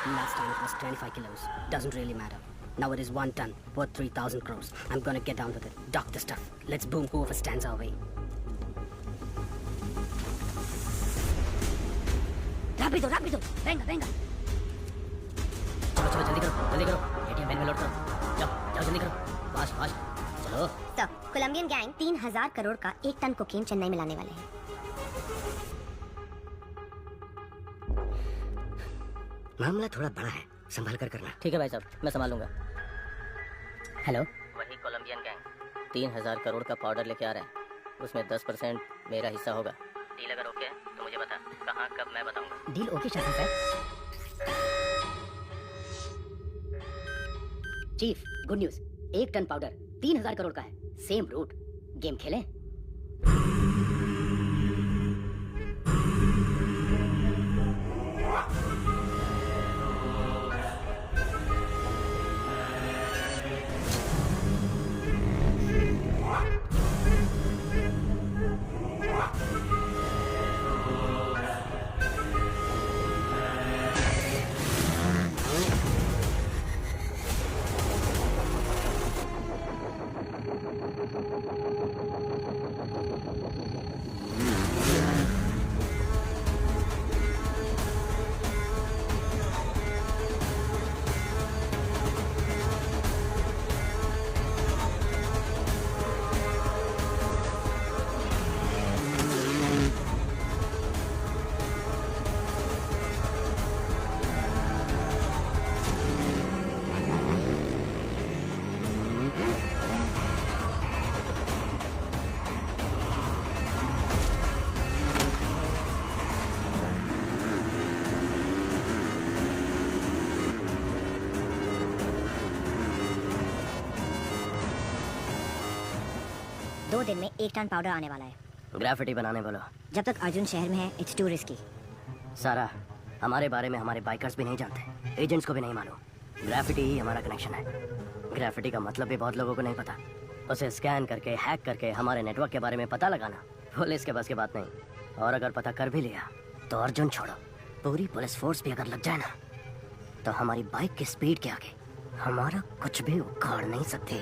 Last time it was 25 kilos. Doesn't really matter. Now it is 1 ton, worth 3,000 crores. I'm gonna get down with it. Dock the stuff. Let's boom whoever stands our way. Rapido, Rapido, venga, venga। चलो चलो जल्दी करो, जल्दी करो। ATM bank में load करो। जाओ जाओ जल्दी करो, फास्ट फास्ट चलो। तो कोलंबियन गैंग 3000 करोड़ का 1 टन कोकेन चेन्नई में लाने वाले हैं। मामला थोड़ा बड़ा है, संभाल कर करना। ठीक है भाई साहब, मैं संभालूंगा। हेलो, वही कोलंबियन गैंग 3000 करोड़ का पाउडर लेके आ रहे हैं। उसमें 10% मेरा हिस्सा होगा। डील अगर ओके तो मुझे बता, कहाँ कब मैं बताऊंगा। डील ओके शासन साहब। Chief, good news. 1 ton powder 3000 crore का है। Same root. गेम खेलें? दो दिन में 1 टन पाउडर आने वाला है। ग्राफिटी बनाने बोलो। जब तक अर्जुन शहर में है इट्स टू रिस्की। सारा, हमारे बारे में हमारे बाइकर्स भी नहीं जानते, एजेंट्स को भी नहीं मालूम। ग्राफिटी ही हमारा कनेक्शन है। ग्राफिटी का मतलब भी बहुत लोगों को नहीं पता। उसे स्कैन करके, हैक करके हमारे नेटवर्क के बारे में पता लगाना पुलिस के बस की बात नहीं। और अगर पता कर भी लिया तो अर्जुन छोड़ो, पूरी पुलिस फोर्स भी अगर लग जाए ना, तो हमारी बाइक की स्पीड के आगे हमारा कुछ भी उखाड़ नहीं सकते।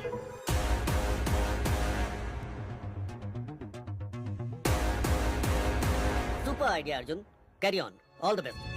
Super idea Arjun, carry on, all the best.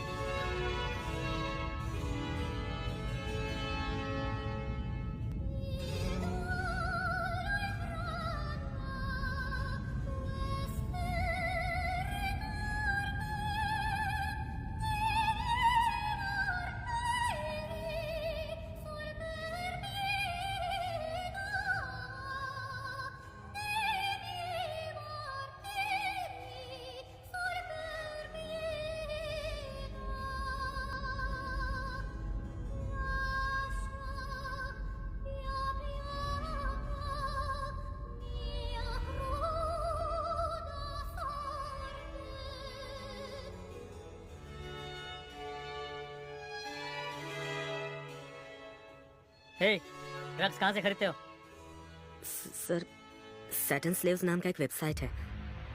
Hey, drugs कहाँ से खरीदते हो? सर, सैटन स्लेव्स नाम का एक वेबसाइट है,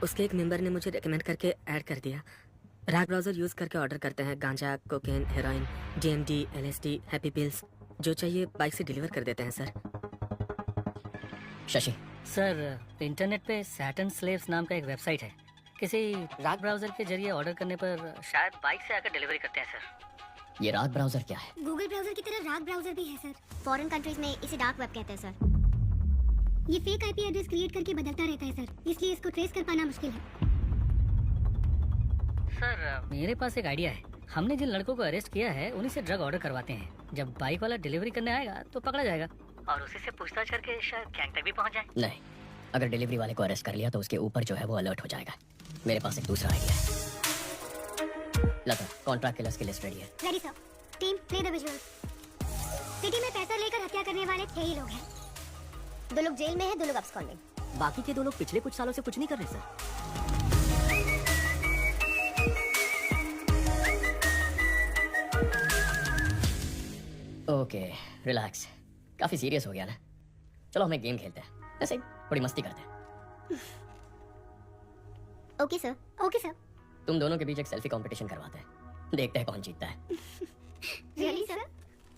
उसके एक मेंबर ने मुझे रेकमेंड करके ऐड कर दिया। रैग ब्राउजर यूज करके ऑर्डर करते हैं गांजा, cocaine, heroin, DMD, LSD, happy pills, जो चाहिए बाइक से डिलीवर कर देते हैं सर। शशि, सर, इंटरनेट पे सैटन स्लेव्स नाम का एक वेबसाइट है, किसी राग ब्राउजर के जरिए ऑर्डर करने पर शायद बाइक से आकर डिलीवरी करते हैं सर। ये राग ब्राउजर क्या है? गूगल ब्राउजर की तरह राग ब्राउजर भी है सर। फॉरेन कंट्रीज में इसे डार्क वेब कहते हैं सर। ये फेक IP एड्रेस क्रिएट करके बदलता रहता है सर, इसलिए इसको ट्रेस कर पाना मुश्किल है। सर, मेरे पास एक आइडिया है। हमने जिन लड़कों को अरेस्ट किया है उन्हीं से ड्रग ऑर्डर करवाते हैं। जब बाइक वाला डिलीवरी करने आएगा तो पकड़ा जाएगा और उसी से पूछताछ करके शायद गैंग तक भी पहुंच जाए। नहीं, अगर डिलीवरी वाले को अरेस्ट कर लिया तो उसके ऊपर जो है वो अलर्ट हो जाएगा। मेरे पास एक दूसरा आइडिया है। लता, कॉन्ट्रैक्ट किलर्स की लिस्ट रेडी है। Ready sir. Team, play the visuals. City में पैसा लेकर हत्या करने वाले 6 ही लोग हैं। 2 लोग जेल में हैं, 2 लोग अब्सकॉन्डिंग। बाकी के 2 लोग पिछले कुछ सालों से कुछ नहीं कर रहे सर। Okay, relax. काफी सीरियस हो गया ना? चलो हम एक गेम खेलते हैं, ऐसे ही थोड़ी मस्ती करते हैं। Okay sir, okay sir. तुम दोनों के बीच एक सेल्फी कंपटीशन करवाते हैं, देखते हैं कौन जीतता है। Really sir?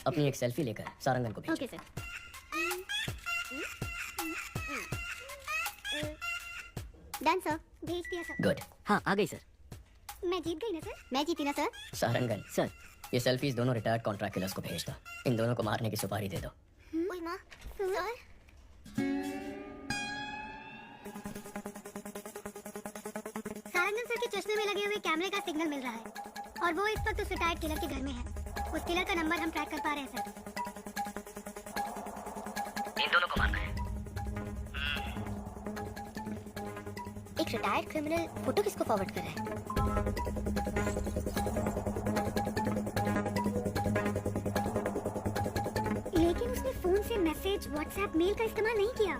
अपनी एक सेल्फी लेकर सारंगन को भेजो। Okay sir. डन सर, भेज दिया सर। गुड। हाँ, आ गई सर। मैं जीत गई ना सर? मैं जीती ना सर? सारंगन सर, ये सेल्फीज दोनों रिटायर्ड कॉन्ट्रैक्ट किलर्स को भेज दो। इन दोनों को मारने की सुपारी दे दो। ओए माँ, सर? सारंगन सर के चश्मे में लगे हुए कैमरे का सिग्नल मिल रहा है और वो इस वक्त उस रिटायर्ड किलर के घर में है। उस किलर का नंबर हम ट्रैक कर पा रहे हैं सर। इन दोनों को मारना है। एक रिटायर्ड क्रिमिनल फोटो किसको फॉरवर्ड कर रहा है? लेकिन उसने फोन से मैसेज, व्हाट्सएप, मेल का इस्तेमाल नहीं किया।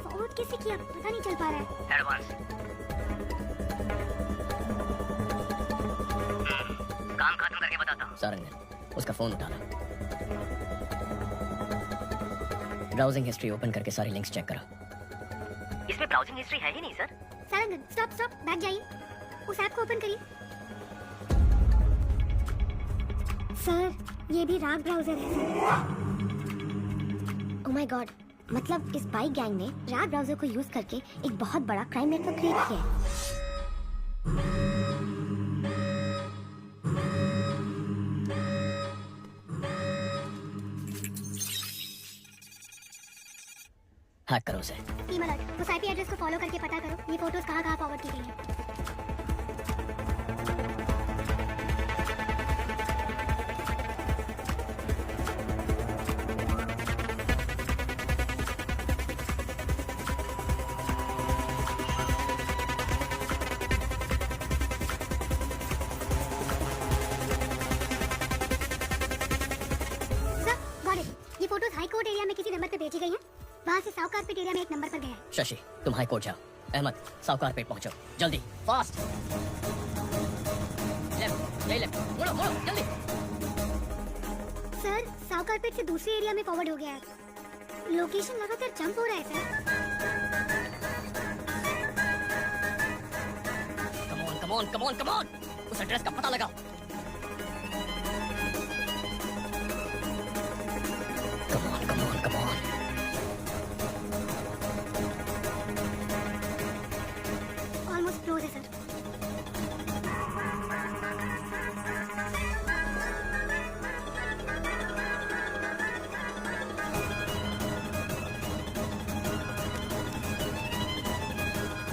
फॉरवर्ड कैसे किया पता नहीं चल पा रहा है। एडवांस। काम खत्म करके बताता हूँ। सारंगन, उसका फोन उठा लो। ब्राउजिंग हिस्ट्री ओपन करके सारी लिंक्स चेक करो। इसमें ब्राउजिंग हिस्ट्री है ही नहीं sir. Sarangan, stop stop, back जाइए। उस ऐप को ओपन करिए। सर, ये भी राग ब्राउजर है। ओह माय गॉड, मतलब इस बाइक गैंग ने राग ब्राउजर को यूज करके एक बहुत बड़ा क्राइम नेटवर्क क्रिएट किया है। हैक करो उसे। टीम अलर्ट, उस IP एड्रेस को फॉलो करके पता करो ये फोटोज कहाँ फॉरवर्ड की गई हैं। Sir, got it. ये फोटोज हाई कोर्ट एरिया में किसी नंबर पे भेजी गई हैं। वहाँ से साउथ कारपेट एरिया में एक नंबर पर गया है। शशि, तुम हाई कोर्ट जाओ, अहमद, साहूकार पेट पहुंचो, जल्दी, फास्ट। लेफ्ट, यही लेफ्ट, मुड़ो मुड़ो, जल्दी। सर, साउथ पेट से दूसरे एरिया में फॉरवर्ड हो गया है। लोकेशन लगातार जंप हो रहा है sir. Come on, come on, come on, उस एड्रेस का पता लगाओ। Come on, come on, come on. Almost close है सर।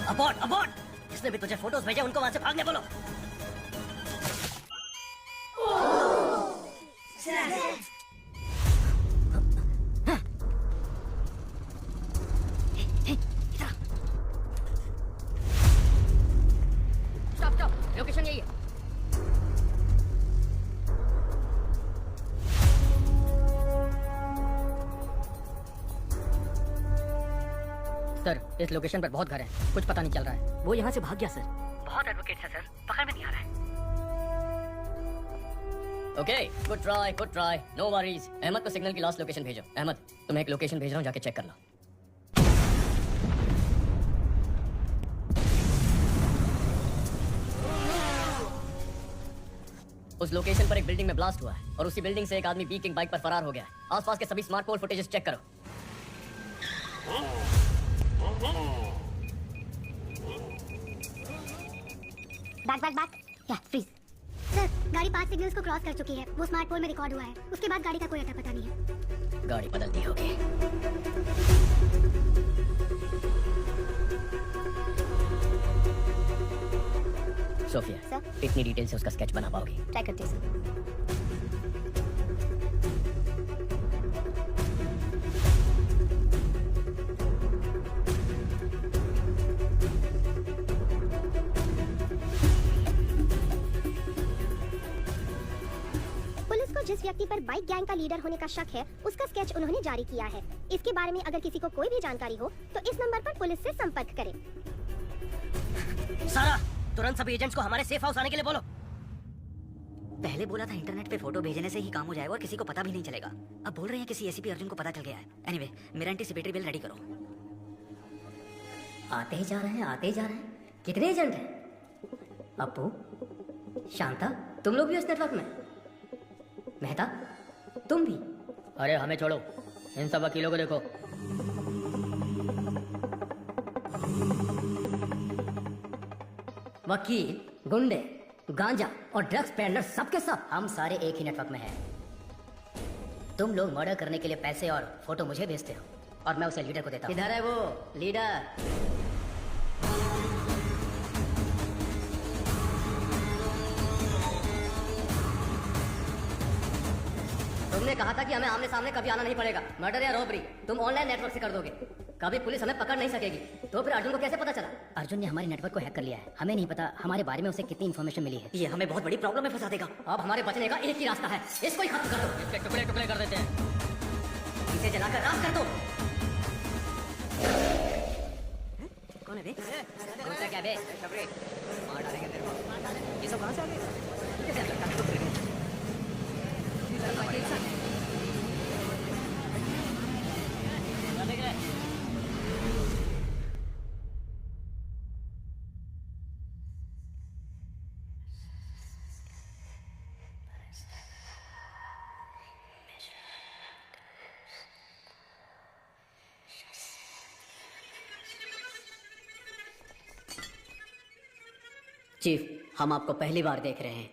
अबॉर्ड, अबॉर्ड। जिसने भी तुझे फोटोज भेजे उनको वहां से भागने बोलो। स्टॉप स्टॉप, लोकेशन यही है। सर, इस लोकेशन पर बहुत घर हैं, कुछ पता नहीं चल रहा है। वो यहाँ से भाग गया सर। बहुत एडवोकेट्स है सर, पकड़ में नहीं आ रहा है। Okay, good try, no worries. Ahmed को सिग्नल की लास्ट लोकेशन भेजो। अहमद, तुम्हें एक लोकेशन भेज रहा हूँ, जाके चेक कर लो। उस लोकेशन पर एक बिल्डिंग में ब्लास्ट हुआ है और उसी बिल्डिंग से एक आदमी बी किंग बाइक पर फरार हो गया है। आसपास के सभी स्मार्ट पोल फुटेजेस चेक करो। बैक या फ्रीज। सर, गाड़ी 5 सिग्नल्स को क्रॉस कर चुकी है। वो स्मार्ट पोल में रिकॉर्ड हुआ है। उसके बाद गाड़ी का कोई अता पता नहीं है। गाड़ी बदलती होगी। Sophia, sir? इतनी डिटेल से उसका स्केच बना पाओगी? ट्राई करते हैं सर। जिस व्यक्ति पर बाइक गैंग का लीडर होने का शक है, उसका स्केच उन्होंने जारी किया है। इसके बारे में अगर किसी को कोई भी जानकारी हो तो इस नंबर पर पुलिस से संपर्क करें। सारा, तुरंत सभी एजेंट्स को हमारे सेफ हाउस आने के लिए बोलो। पहले बोला था इंटरनेट पे फोटो भेजने से ही काम हो जाएगा और किसी को पता भी नहीं चलेगा। अब बोल रहे हैं किसी एसीपी अर्जुन को पता चल गया है। एनीवे, मेरा एंटीसिपेटरी बिल रेडी करो। आते ही जा रहे हैं, आते ही जा रहे हैं। कितने एजेंट हैं? अपू, शांता, तुम लोग भी इस नेटवर्क में? मेहता, तुम भी? अरे हमें छोड़ो, इन सब वकीलों को देखो। वकील, गुंडे, गांजा और ड्रग्स पेडलर सबके सब हम सारे एक ही नेटवर्क में हैं। तुम लोग मर्डर करने के लिए पैसे और फोटो मुझे भेजते हो और मैं उसे लीडर को देता हूँ। किधर है वो लीडर? तुमने कहा था कि हमें आमने सामने कभी आना नहीं पड़ेगा। मर्डर या रॉबरी तुम ऑनलाइन नेटवर्क से कर दोगे, कभी पुलिस हमें पकड़ नहीं सकेगी। तो फिर अर्जुन को कैसे पता चला? अर्जुन ने हमारे नेटवर्क को हैक कर लिया है। हमें नहीं पता हमारे बारे में उसे कितनी इन्फॉर्मेशन मिली है। ये हमें बहुत बड़ी प्रॉब्लम में फंसा देगा। अब हमारे बचने का एक ही रास्ता है, इसको ही खत्म कर दो। इसके टुकड़े टुकड़े कर देते हैं, इसे जलाकर राख कर दो। कौन है बे? दूसरा क्या बे? मार डालेंगे तेरे को। ये सब कहाँ से आ गए? चीफ, हम आपको पहली बार देख रहे हैं।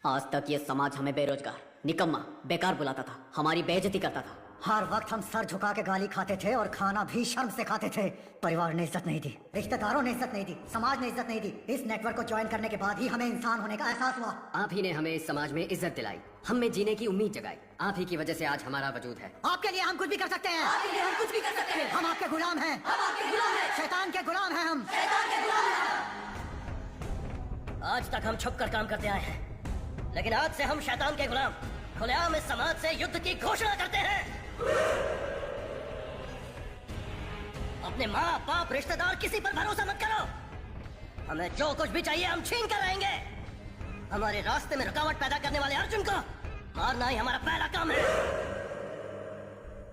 आज तक ये समाज हमें बेरोजगार, निकम्मा, बेकार बुलाता था, हमारी बेइज्जती करता था। हर वक्त हम सर झुका के गाली खाते थे और खाना भी शर्म से खाते थे। परिवार ने इज्जत नहीं दी, रिश्तेदारों ने इज्जत नहीं दी, समाज ने इज्जत नहीं दी। इस नेटवर्क को ज्वाइन करने के बाद ही हमें इंसान होने का एहसास हुआ। आप ही ने हमें इस समाज में इज्जत दिलाई, हम में जीने की उम्मीद जगाई। आप ही की वजह से आज हमारा वजूद है। आपके लिए हम कुछ भी कर सकते हैं। आपके लिए हम कुछ भी कर सकते हैं। हम आपके गुलाम हैं। हम आपके गुलाम हैं। शैतान के गुलाम हैं हम। शैतान के गुलाम हैं। आज तक हम छुप कर काम करते आए हैं, लेकिन आज से हम शैतान के गुलाम खुलेआम इस समाज से युद्ध की घोषणा करते हैं। अब अपने माँ बाप रिश्तेदार किसी पर भरोसा मत करो। हमें जो कुछ भी चाहिए हम छीन कर रहेंगे। हमारे रास्ते में रुकावट पैदा करने वाले अर्जुन को मारना ही हमारा पहला काम है।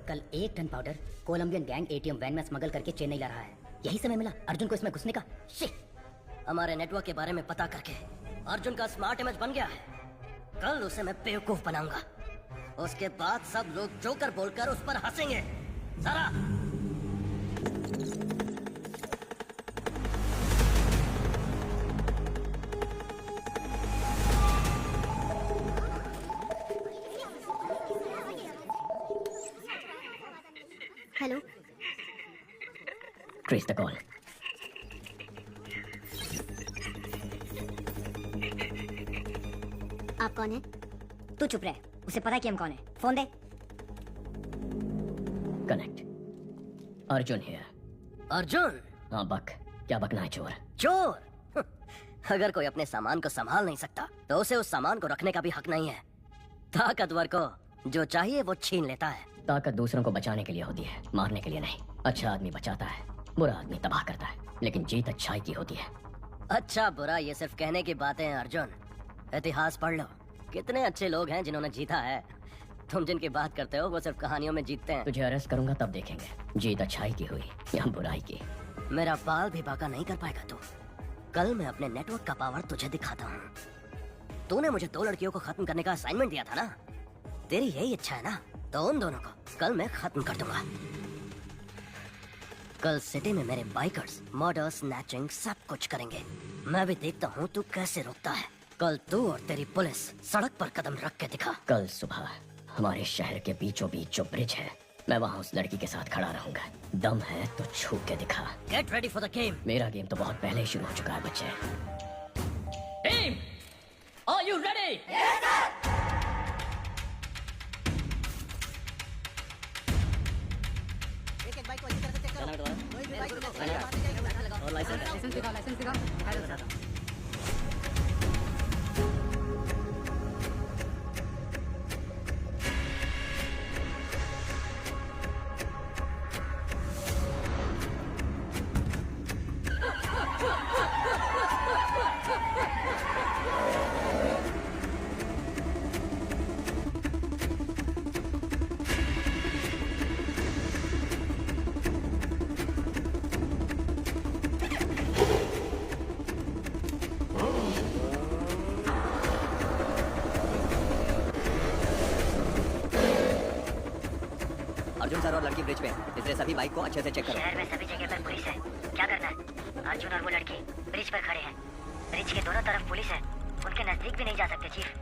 कल 1 ton powder Colombian gang ATM van में स्मगल करके चेन्नई ला रहा है। यही समय मिला अर्जुन को इसमें घुसने का। हमारे नेटवर्क के बारे में पता करके अर्जुन का स्मार्ट इमेज बन गया है। कल उसे मैं बेवकूफ बनाऊंगा। उसके बाद सब लोग जोकर बोलकर उस पर हंसेंगे। जरा हेलो, ट्रेस द कॉल। आप कौन है? तू चुप रहे, उसे पता है कि हम कौन है। Phone they. Connect. Arjun here. Arjun? हाँ बक, क्या बकना है चोर? चोर? अगर कोई अपने सामान को संभाल नहीं सकता तो उसे उस सामान को रखने का भी हक नहीं है। ताकतवर को जो चाहिए वो छीन लेता है। ताकत दूसरों को बचाने के लिए होती है, मारने के लिए नहीं। अच्छा आदमी बचाता है, बुरा आदमी तबाह करता है, लेकिन जीत अच्छाई की होती है। अच्छा बुरा ये सिर्फ कहने की बातें हैं अर्जुन। इतिहास पढ़ लो, कितने अच्छे लोग हैं जिन्होंने जीता है। तुम जिनकी बात करते हो वो सिर्फ कहानियों में जीतते हैं। तुझे अरेस्ट करूंगा तब देखेंगे जीत अच्छाई की हुई या बुराई की। मेरा बाल भी बाका नहीं कर पाएगा तू। कल मैं अपने नेटवर्क का पावर तुझे दिखाता हूँ। तूने मुझे 2 लड़कियों को खत्म करने का असाइनमेंट दिया था ना, तेरी यही इच्छा है ना, तो उन दोनों को कल मैं खत्म कर दूंगा। कल सिटी में मेरे बाइकर्स मर्डर, स्नैचिंग सब कुछ करेंगे। मैं भी देखता हूँ तू कैसे रोकता है। कल तू और तेरी पुलिस सड़क पर कदम रख के दिखा। कल सुबह हमारे शहर के बीचों बीच जो ब्रिज है, मैं वहाँ उस लड़की के साथ खड़ा रहूंगा। दम है तो छू के दिखा। Get ready for the game. मेरा गेम तो बहुत पहले ही शुरू हो चुका है बच्चे। Team, are you ready? और लाइसेंस दिखा। अर्जुन सर और लड़की ब्रिज पे, इसलिए सभी बाइक को अच्छे से चेक करो। शहर में सभी जगह पर पुलिस है, क्या करना है? अर्जुन और वो लड़की ब्रिज पर खड़े हैं। ब्रिज के दोनों तरफ पुलिस है, उनके नजदीक भी नहीं जा सकते चीफ।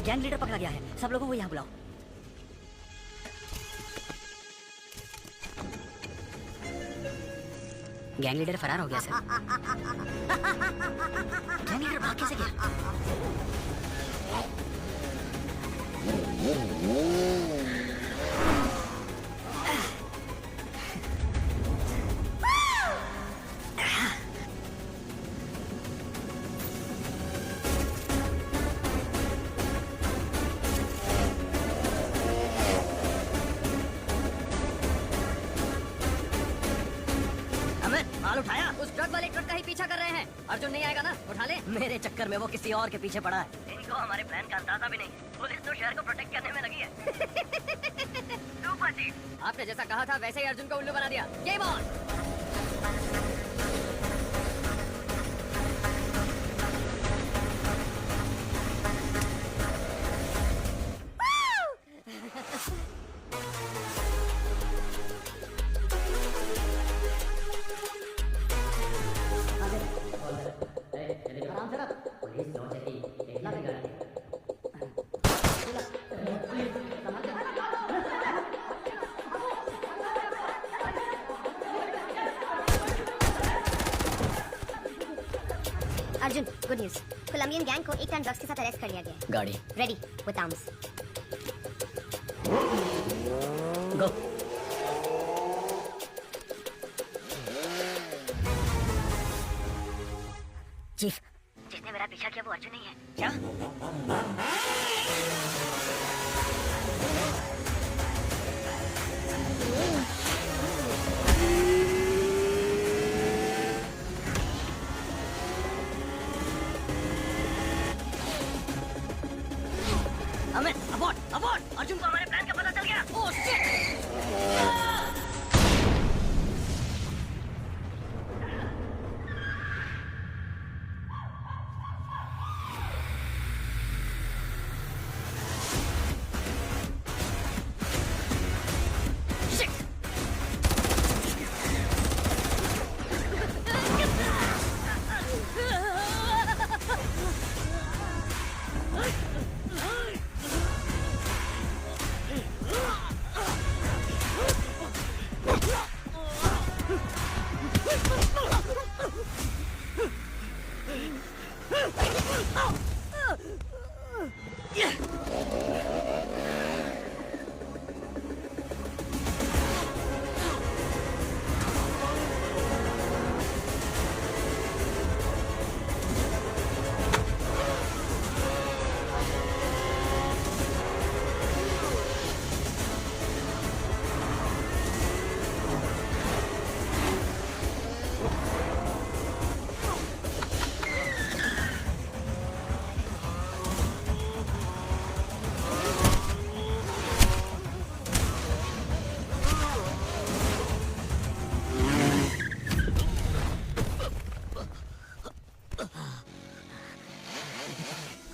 गैंग लीडर पकड़ा गया है, सब लोगों को यहाँ बुलाओ। गैंग लीडर फरार हो गया सर। गैंग लीडर भाग कैसे गया? ट्रक वाले ट्रक का ही पीछा कर रहे हैं। अर्जुन नहीं आएगा ना, उठा ले। मेरे चक्कर में वो किसी और के पीछे पड़ा है। इनको हमारे प्लान का अंदाजा भी नहीं। पुलिस तो शहर को प्रोटेक्ट करने में लगी है। सुपर जी। आपने जैसा कहा था वैसे ही अर्जुन को उल्लू बना दिया। Game on. Arjun, good news. Colombian gang को 1 टन ड्रग्स के साथ अरेस्ट कर लिया गया है। गाड़ी ready with arms. Go. Chief, जिसने मेरा पीछा किया वो अर्जुन नहीं है। क्या? अमित, अबॉर्ड, अबॉर्ड। अर्जुन को हमारे प्लान का पता चल गया। Oh shit.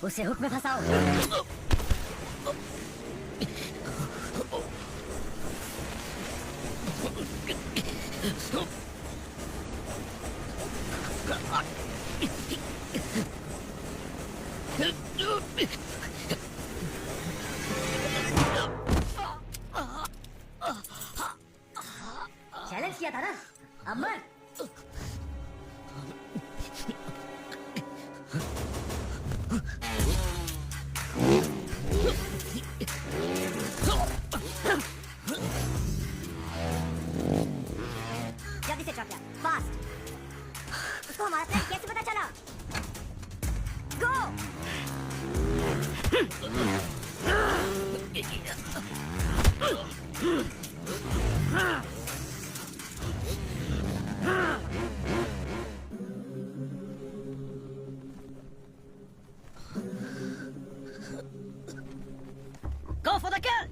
उसे हुक में फंसाओ। चैलेंज किया था ना, अब मर। जल्दी से चौकिया, फास्ट। उसको हमारा प्लान कैसे पता चला? गो। Go for the kill.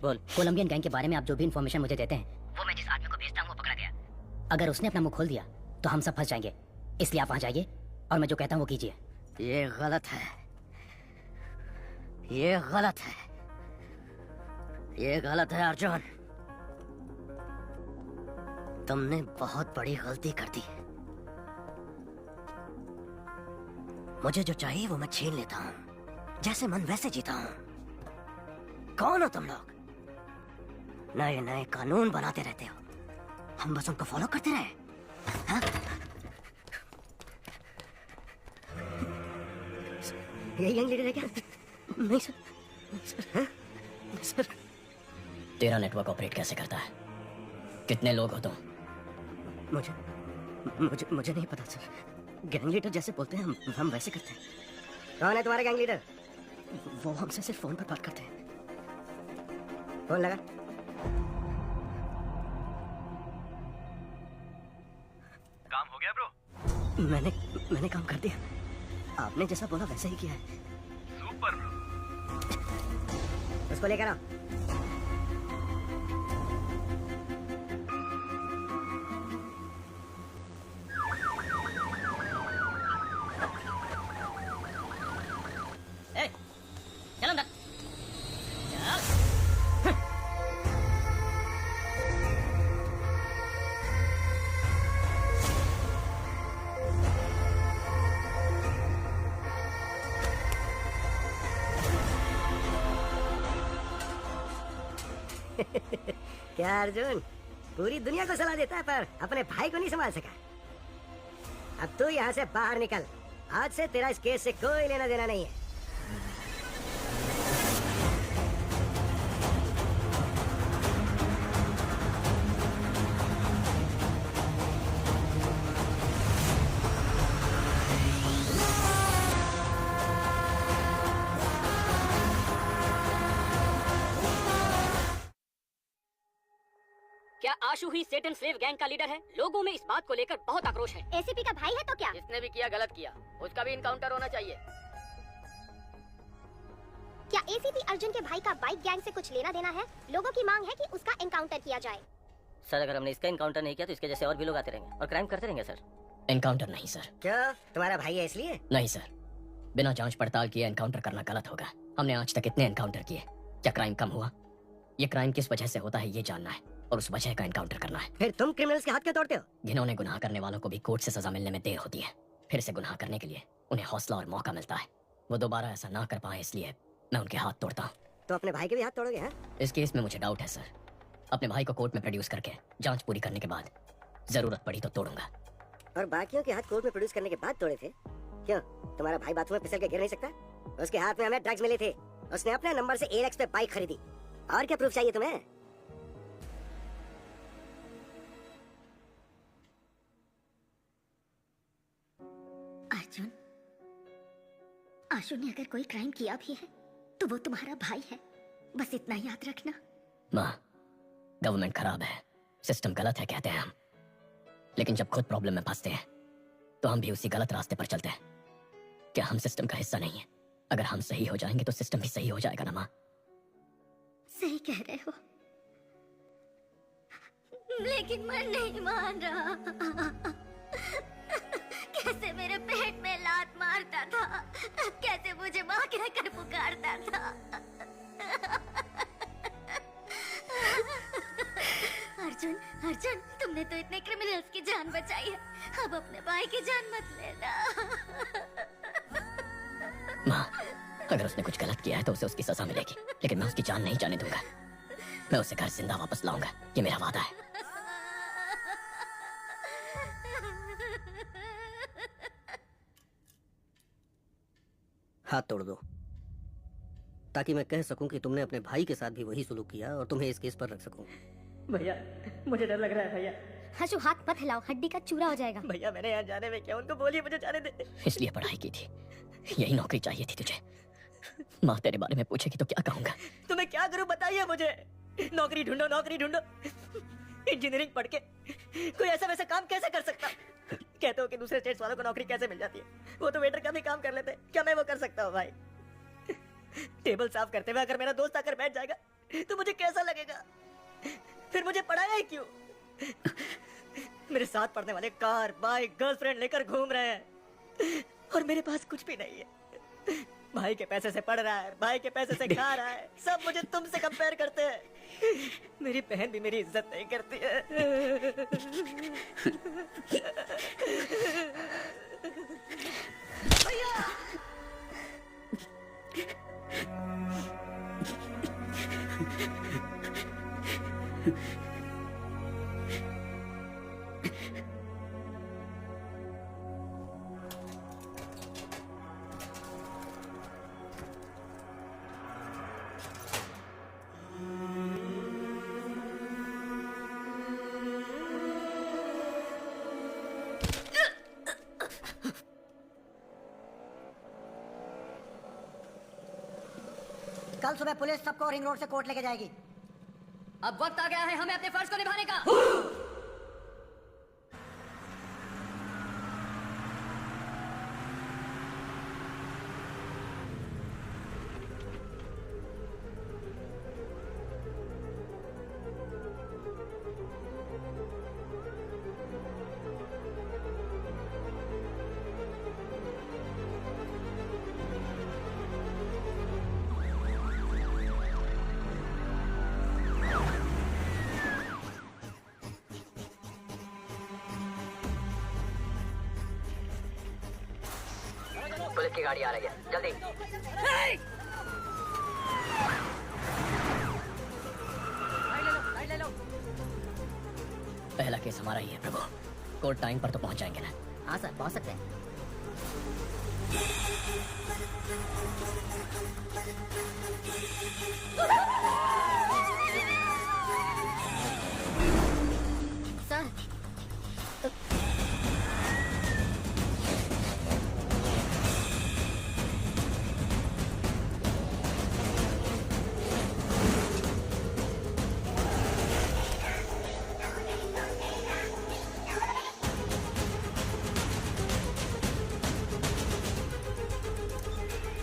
बोल। कोलंबियन गैंग के बारे में आप जो भी इन्फॉर्मेशन मुझे देते हैं वो मैं जिस आदमी को भेजता हूँ वो पकड़ा गया। अगर उसने अपना मुंह खोल दिया तो हम सब फंस जाएंगे, इसलिए आप वहां जाइए और मैं जो कहता हूँ वो कीजिए। ये गलत है, ये गलत है, ये गलत है अर्जुन। तुमने बहुत बड़ी गलती कर दी। मुझे जो चाहिए वो मैं छीन लेता हूँ, जैसे मन वैसे जीता हूँ। कौन हो तुम लोग? नए नए कानून बनाते रहते हो, हम बस उनको फॉलो करते रहे। हाँ? यही गैंग लीडर है क्या? नहीं सर, सर, सर। तेरा नेटवर्क ऑपरेट कैसे करता है? कितने लोग हो तुम? मुझे मुझे मुझे नहीं पता सर। गैंग लीडर जैसे बोलते हैं हम वैसे करते हैं। कौन है तुम्हारे गैंग लीडर? वो हमसे सिर्फ फोन पर बात करते हैं। फोन लगा। काम हो गया ब्रो? मैंने काम कर दिया। आपने जैसा बोला वैसा ही किया है। Super bro. उसको लेकर आओ। चलो अंदर। क्या अर्जुन, पूरी दुनिया को सलाह देता है पर अपने भाई को नहीं संभाल सका। अब तू यहाँ से बाहर निकल। आज से तेरा इस केस से कोई लेना देना नहीं है। क्या आशु ही सेटन स्लेव गैंग का लीडर है? लोगों में इस बात को लेकर बहुत आक्रोश है। एसीपी का भाई है तो क्या? जिसने भी किया गलत किया, उसका भी इनकाउंटर होना चाहिए। क्या एसीपी अर्जुन के भाई का बाइक गैंग से कुछ लेना देना है? लोगों की मांग है कि उसका एनकाउंटर किया जाए। सर अगर हमने इसका इनकाउंटर नहीं किया तो इसके जैसे और भी लोग आते रहेंगे और क्राइम करते रहेंगे सर। एनकाउंटर नहीं सर। क्यों? तुम्हारा भाई है इसलिए? नहीं सर, बिना जांच पड़ताल किए एनकाउंटर करना गलत होगा। हमने आज तक इतने एनकाउंटर किए, क्या क्राइम कम हुआ? ये क्राइम किस वजह से होता है ये जानना है और उस वजह का एनकाउंटर करना है। फिर तुम क्रिमिनल्स के हाथ क्यों तोड़ते हो? घिनौने गुनाह करने वालों को भी कोर्ट से सजा मिलने में देर होती है। फिर से गुनाह करने के लिए उन्हें हौसला और मौका मिलता है। वो दोबारा ऐसा ना कर पाए इसलिए मैं उनके हाथ तोड़ता हूँ। तो अपने भाई के भी हाथ तोड़ोगे? हैं? इस केस में मुझे डाउट है सर। अपने भाई को कोर्ट में प्रोड्यूस करके जांच पूरी करने के बाद जरूरत पड़ी तो तोड़ूंगा। और बाकियों के हाथ कोर्ट में प्रोड्यूस करने के बाद तोड़े थे? क्यों? तुम्हारा भाई बाथरूम में फिसल के गिर नहीं सकता? उसके हाथ में हमें ड्रग्स मिले थे। उसने अपने नंबर से एलेक्स पे बाइक खरीदी। और क्या प्रूफ चाहिए तुम्हें? अर्जुन, आशु ने अगर कोई क्राइम किया भी है तो वो तुम्हारा भाई है, बस इतना याद रखना। माँ, गवर्नमेंट खराब है, सिस्टम गलत है कहते हैं हम, लेकिन जब खुद प्रॉब्लम में फंसते हैं तो हम भी उसी गलत रास्ते पर चलते हैं। क्या हम सिस्टम का हिस्सा नहीं है? अगर हम सही हो जाएंगे तो सिस्टम भी सही हो जाएगा ना माँ? सही कह रहे हो, लेकिन मन नहीं मान रहा। कैसे मेरे पेट में लात मारता था, कैसे मुझे माँ कहकर पुकारता था। अर्जुन, अर्जुन, तुमने तो इतने क्रिमिनल्स की जान बचाई है, अब अपने भाई की जान मत लेना। माँ, अगर उसने कुछ गलत किया है तो उसे उसकी सजा मिलेगी, लेकिन मैं उसकी जान नहीं जाने दूंगा। मैं उसे घर जिंदा वापस लाऊंगा, ये मेरा वादा है। हाथ तोड़ दो, ताकि मैं कह सकूं कि तुमने अपने भाई के साथ भी वही सुलूक किया और तुम्हें इस केस पर रख सकूं। भैया मुझे डर लग रहा है भैया। हर्षु हाथ मत हिलाओ, हड्डी का चूरा हो जाएगा। भैया मैंने यहाँ जाने में क्या, उनको बोलिए मुझे जाने दे। इसलिए पढ़ाई की थी, यही नौकरी चाहिए थी तुझे। माँ तेरे बारे में पूछेगी तो क्या कहूँगा? तो मैं क्या करूँ बताइए मुझे। नौकरी ढूंढो, नौकरी ढूंढो। इंजीनियरिंग पढ़ के कोई ऐसा वैसा काम कैसे कर सकता? कहते हो कि दूसरे स्टेट्स वालों को नौकरी कैसे मिल जाती है, वो तो वेटर का भी काम कर लेते, क्या मैं वो कर सकता हूँ भाई? टेबल साफ करते हुए अगर मेरा दोस्त आकर बैठ जाएगा तो मुझे कैसा लगेगा? फिर मुझे पढ़ाया ही क्यों? मेरे साथ पढ़ने वाले कार, बाइक, गर्लफ्रेंड लेकर घूम रहे हैं और मेरे पास कुछ भी नहीं है। भाई के पैसे से पढ़ रहा है, भाई के पैसे से खा रहा है, सब मुझे तुमसे कंपेयर करते हैं। मेरी बहन भी मेरी इज्जत नहीं करती है। भैया! कल सुबह पुलिस सबको रिंग रोड से कोर्ट लेके जाएगी। अब वक्त आ गया है हमें अपने फर्ज को निभाने का। पुलिस की गाड़ी आ रही है, जल्दी। पहला केस हमारा ही है प्रभु, कोर्ट टाइम पर तो पहुंच जाएंगे ना? हाँ सर, पहुंच सकते हैं। सर,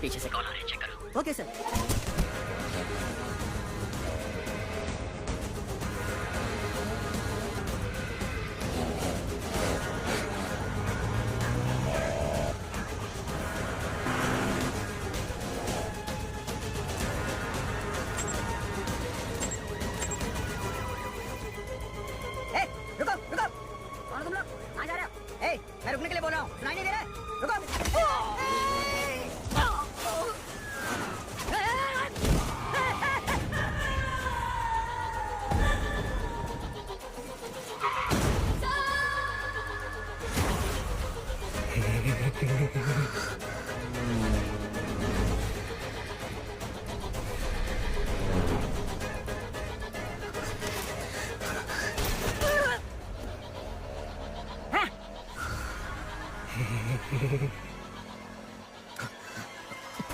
पीछे से कॉल आ रहे हैं, चेक करो। Okay sir. रुको रुको, कौन तुम लोग? कहाँ जा रहे हो? ए, मैं रुकने के लिए बोल रहा हूँ, सुनाई नहीं दे रहा है? रुको।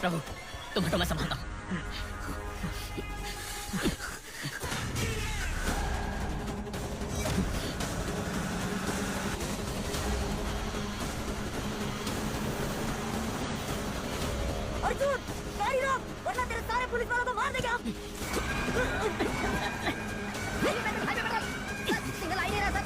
प्रभु तुम्हें तो मैं संभालता हूँ। अर्जुन, गाड़ी रोक, वरना तेरे सारे पुलिस वालों को मार देंगे हम। सिग्नल आ ही नहीं रहा सर।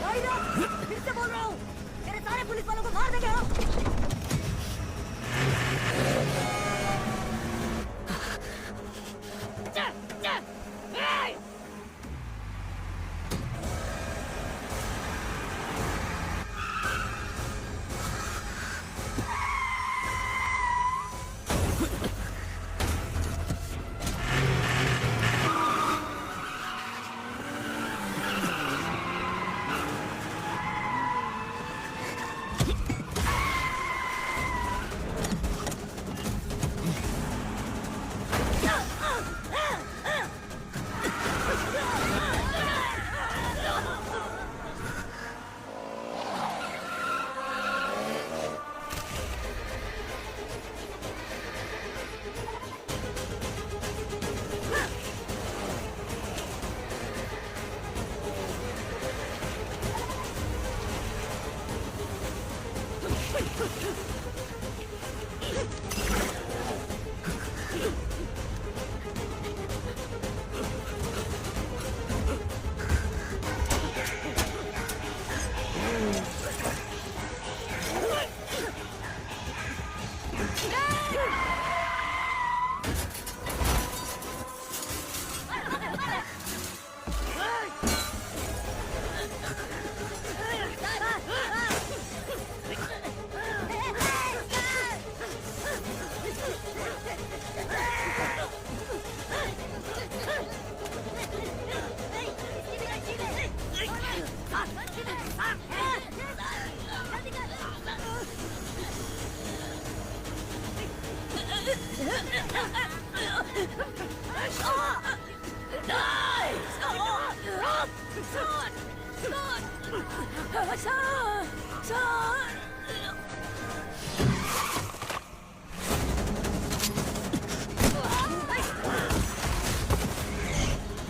गाड़ी रोक, फिर से बोल रहा हूँ, तेरे सारे पुलिस वालों को मार देंगे हम।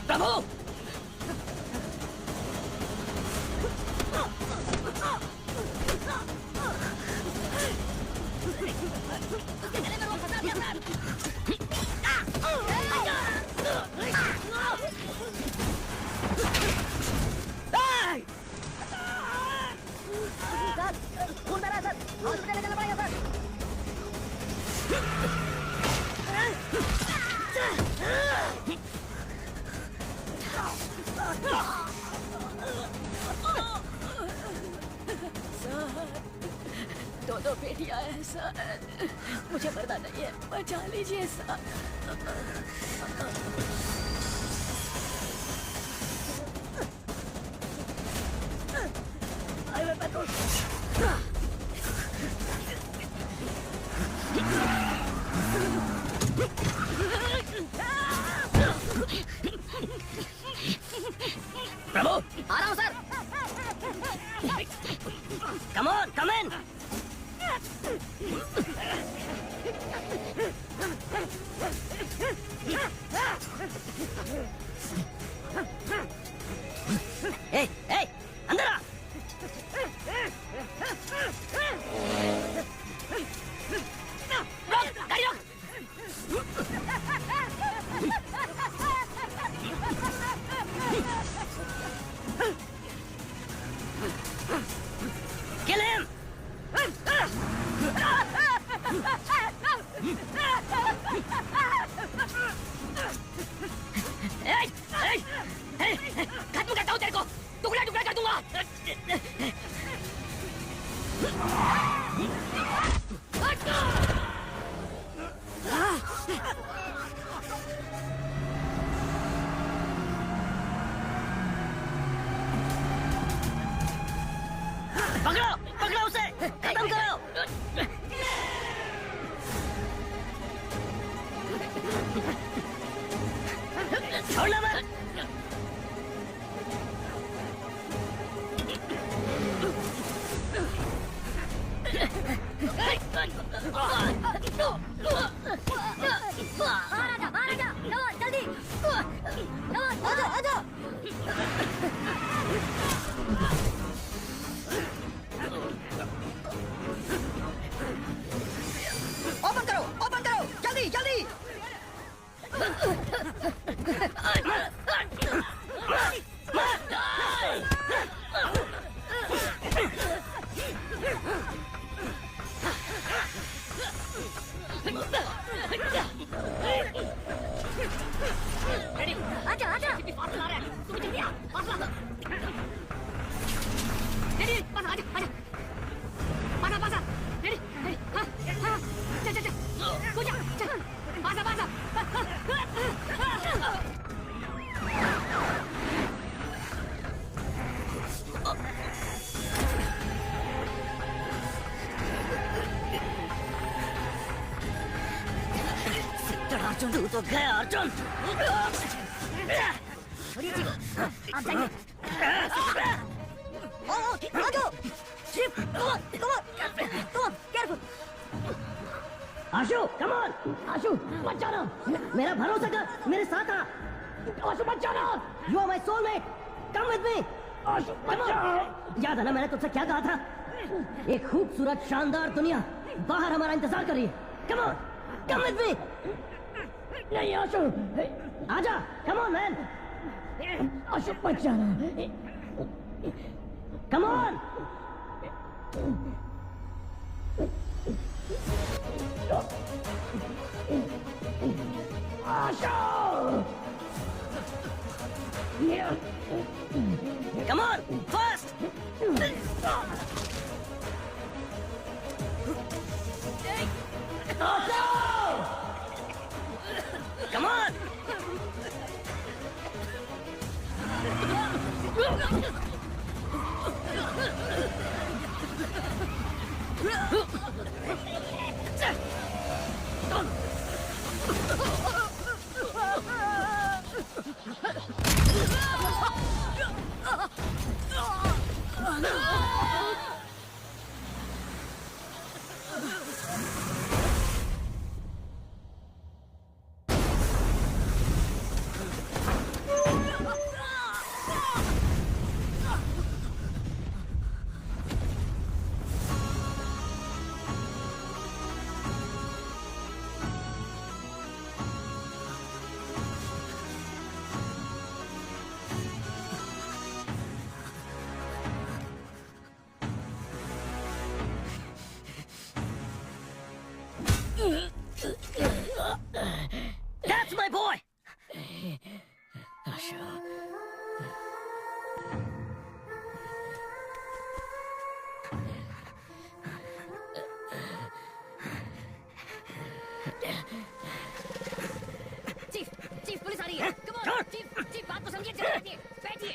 प्रभु दो बेटियां हैं सर, मुझे मरना नहीं है, बचा लीजिए सर। प्रभु आ रहा हूँ सर। कम ऑन, कम इन। ए, ए, अंदर आ। रोक, गाड़ी रोक। Kill him! खत्म करता हूँ तेरे को, टुकड़ा टुकड़ा कर दूंगा। पकड़ो, पकड़ो उसे, खत्म करो। छोड़ना मत। बाहर आजा, जल्दी। आजा, आजा। ओपन करो, जल्दी, जल्दी। आजा, आजा। अर्जुन, तू तो गया अर्जुन। छोड़िए जी, आप जाइए। आशु, come on, आशु, मत जाना, मेरा भरोसा कर, मेरे साथ आ, आशु मत जाना, you are my soulmate, come with me, आशु मत जाना, याद है ना मैंने तुझसे क्या कहा था, एक खूबसूरत शानदार दुनिया बाहर हमारा इंतजार कर रही है, come on, come with me, नहीं आशु, आजा, come on man, आशु मत जाना, come on, Ashu Come on, fast! Come on! That's my boy! Chief chief police आ रही है। कम ऑन चीफ चीफ बात तो समझिए। चलिए बैठिए बैठिए।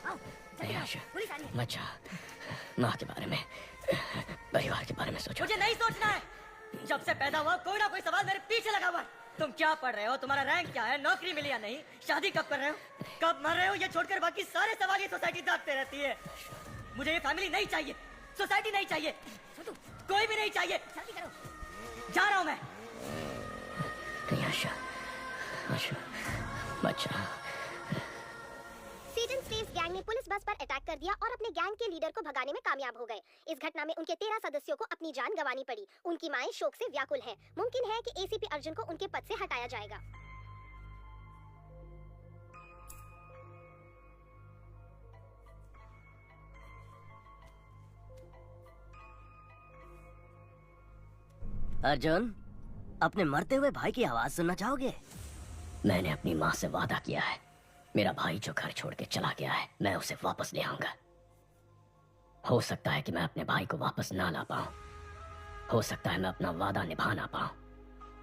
आओ चलिए पुलिस आ रही है। मचा माँ के बारे में, परिवार के बारे में सोचो। मुझे नहीं सोचना है। जब से पैदा हुआ कोई ना कोई सवाल मेरे पीछे लगा हुआ है। तुम क्या पढ़ रहे हो, तुम्हारा रैंक क्या है, नौकरी मिली या नहीं, शादी कब कर रहे हो, कब मर रहे हो, ये छोड़कर बाकी सारे सवाल ये सोसाइटी दागते रहती है। मुझे ये फैमिली नहीं चाहिए, सोसाइटी नहीं चाहिए, कोई भी नहीं चाहिए। शादी करो। जा रहा हूँ मैं। आशा आशा बच्चा। सेटन स्लेव्स गैंग ने पुलिस बस पर अटैक कर दिया और अपने गैंग के लीडर को भगाने में कामयाब हो गए। इस घटना में उनके 13 सदस्यों को अपनी जान गंवानी पड़ी। उनकी माएं शोक से व्याकुल हैं। मुमकिन है कि एसीपी अर्जुन को उनके पद से हटाया जाएगा। अर्जुन, अपने मरते हुए भाई की आवाज सुनना चाहोगे? मैंने अपनी माँ से वादा किया है, मेरा भाई जो घर छोड़ के चला गया है मैं उसे वापस ले आऊंगा। हो सकता है कि मैं अपने भाई को वापस ना ला पाऊं, हो सकता है मैं अपना वादा निभा ना पाऊं,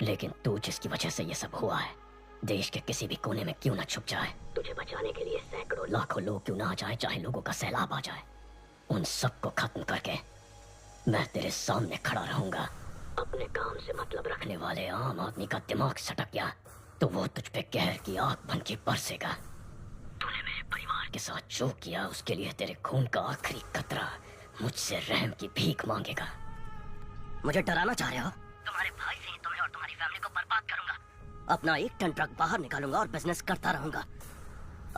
लेकिन तू जिसकी वजह से ये सब हुआ है, देश के किसी भी कोने में क्यों ना छुप जाए, तुझे बचाने के लिए सैकड़ों लाखों लोग क्यों ना आ जाए, चाहे लोगों का सैलाब आ जाए, उन सबको खत्म करके मैं तेरे सामने खड़ा रहूंगा। अपने काम से मतलब रखने वाले आम आदमी का दिमाग सटक गया तो वो तुझ पे कहर की आग बन के बरसेगा। तूने मेरे परिवार के साथ जो किया उसके लिए तेरे खून का आखिरी कतरा मुझसे रहम की भीख मांगेगा। मुझे डराना चाह रहे हो? तुम्हारे भाई से ही तुम्हें और तुम्हारी फैमिली को बर्बाद करूंगा। अपना 1 टन ट्रक बाहर निकालूंगा और बिजनेस करता रहूंगा।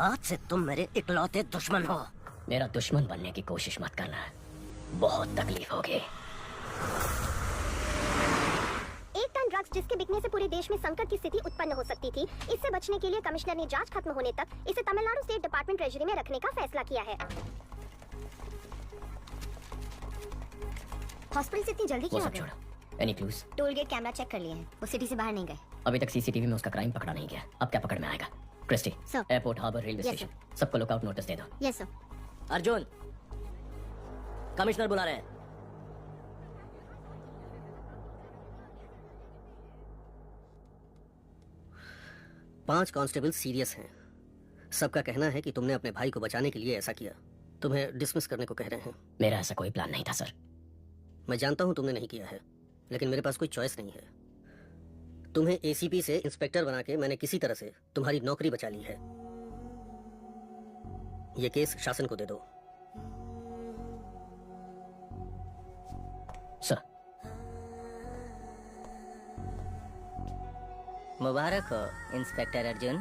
आज से तुम मेरे इकलौते दुश्मन हो। मेरा दुश्मन बनने की कोशिश मत करना, बहुत तकलीफ होगी। 1 टन ड्रग्स जिसके बिकने से पूरे देश में संकट की स्थिति उत्पन्न हो सकती थी। इससे बचने के लिए कमिश्नर ने जांच खत्म होने तक इसे तमिलनाडु स्टेट डिपार्टमेंट ट्रेजरी में रखने का फैसला किया है। हॉस्पिटल से इतनी जल्दी क्यों आ गए? Any clues? Toll gate camera check कर लिए हैं, वो सिटी से बाहर नहीं गए। अभी तक सीसीटीवी में उसका क्राइम पकड़ा नहीं गया, अब क्या पकड़ में आएगा? Christy, airport, harbour, railway station, सबको लुकआउट नोटिस दे दो। Yes sir. अर्जुन, कमिश्नर बुला रहे हैं। पांच कांस्टेबल सीरियस हैं। सबका कहना है कि तुमने अपने भाई को बचाने के लिए ऐसा किया। तुम्हें डिसमिस करने को कह रहे हैं। मेरा ऐसा कोई प्लान नहीं था सर। मैं जानता हूं तुमने नहीं किया है, लेकिन मेरे पास कोई चॉइस नहीं है। तुम्हें एसीपी से इंस्पेक्टर बना के मैंने किसी तरह से तुम्हारी नौकरी बचा ली है। यह केस शासन को दे दो। सर। मुबारक हो इंस्पेक्टर अर्जुन।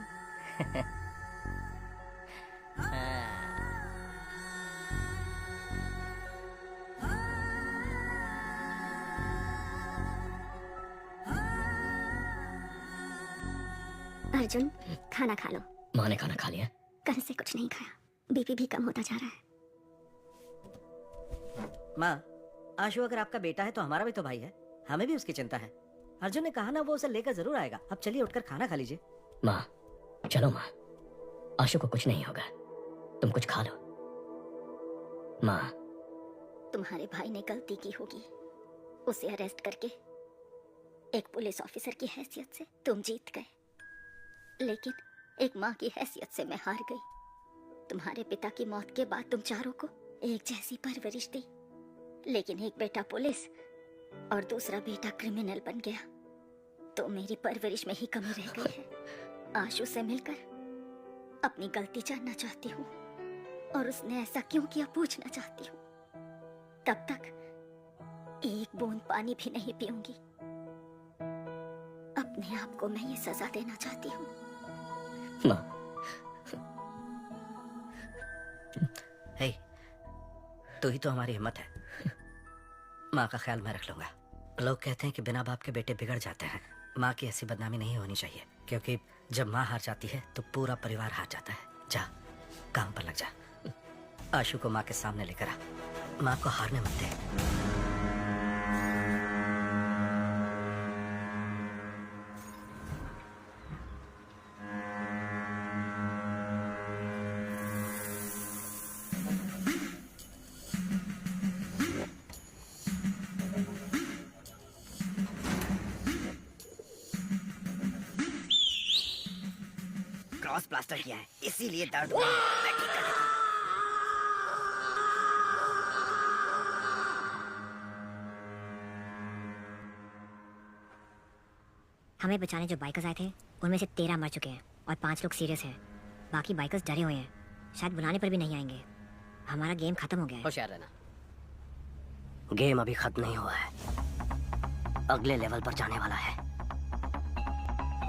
अर्जुन, खाना खा लो। माँ ने खाना खा लिया? कल से कुछ नहीं खाया, बीपी भी कम होता जा रहा है। माँ, आशु अगर आपका बेटा है तो हमारा भी तो भाई है, हमें भी उसकी चिंता है। अर्जुन ने कहा ना वो उसे लेकर जरूर आएगा। अब चलिए उठकर खाना खा लीजिए। माँ चलो माँ, आशु को कुछ नहीं होगा, तुम कुछ खा लो। माँ तुम्हारे भाई ने गलती की होगी, उसे अरेस्ट करके एक पुलिस ऑफिसर की हैसियत से तुम जीत गए, लेकिन एक माँ की हैसियत से मैं हार गई। तुम्हारे पिता की मौत के बाद तुम चारों को एक जैसी परवरिश दी, लेकिन एक बेटा पुलिस और दूसरा बेटा क्रिमिनल बन गया, तो मेरी परवरिश में ही कमी रह गई है। आशु से मिलकर अपनी गलती जानना चाहती हूँ और उसने ऐसा क्यों किया पूछना चाहती हूँ। तब तक एक बूंद पानी भी नहीं पीऊंगी। अपने आप को मैं ये सजा देना चाहती हूँ। माँ हे, तू ही तो हमारी हिम्मत है। माँ का ख्याल मैं रख लूंगा। लोग कहते हैं कि बिना बाप के बेटे बिगड़ जाते हैं। माँ की ऐसी बदनामी नहीं होनी चाहिए, क्योंकि जब माँ हार जाती है तो पूरा परिवार हार जाता है। जा काम पर लग जा। आशु को माँ के सामने लेकर आ। माँ को हारने मत दे। क्रॉस प्लास्टर किया है, इसीलिए दर्द हो रहा है। मैं ठीक कर देता हूं। हमें बचाने जो बाइकर्स आए थे उनमें से 13 मर चुके हैं और 5 लोग सीरियस हैं। बाकी बाइकर्स डरे हुए हैं, शायद बुलाने पर भी नहीं आएंगे। हमारा गेम खत्म हो गया है। होशियार रहना। गेम अभी खत्म नहीं हुआ है, अगले लेवल पर जाने वाला है।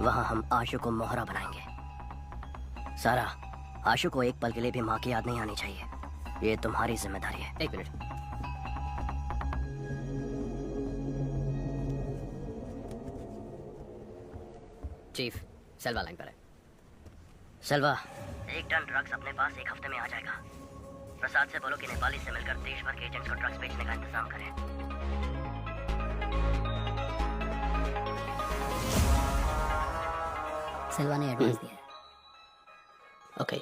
वहां हम आशु को मोहरा बनाएंगे। सारा, आशु को एक पल के लिए भी माँ की याद नहीं आनी चाहिए। ये तुम्हारी जिम्मेदारी है। एक मिनट। चीफ, सेल्वा लाइन पर है। सेल्वा, 1 टन ड्रग्स अपने पास 1 हफ्ते में आ जाएगा। प्रसाद से बोलो कि नेपाली से मिलकर देश भर के एजेंट्स को ड्रग्स बेचने का इंतजाम करें। सेल्वा ने एडवांस दिया है। ओके।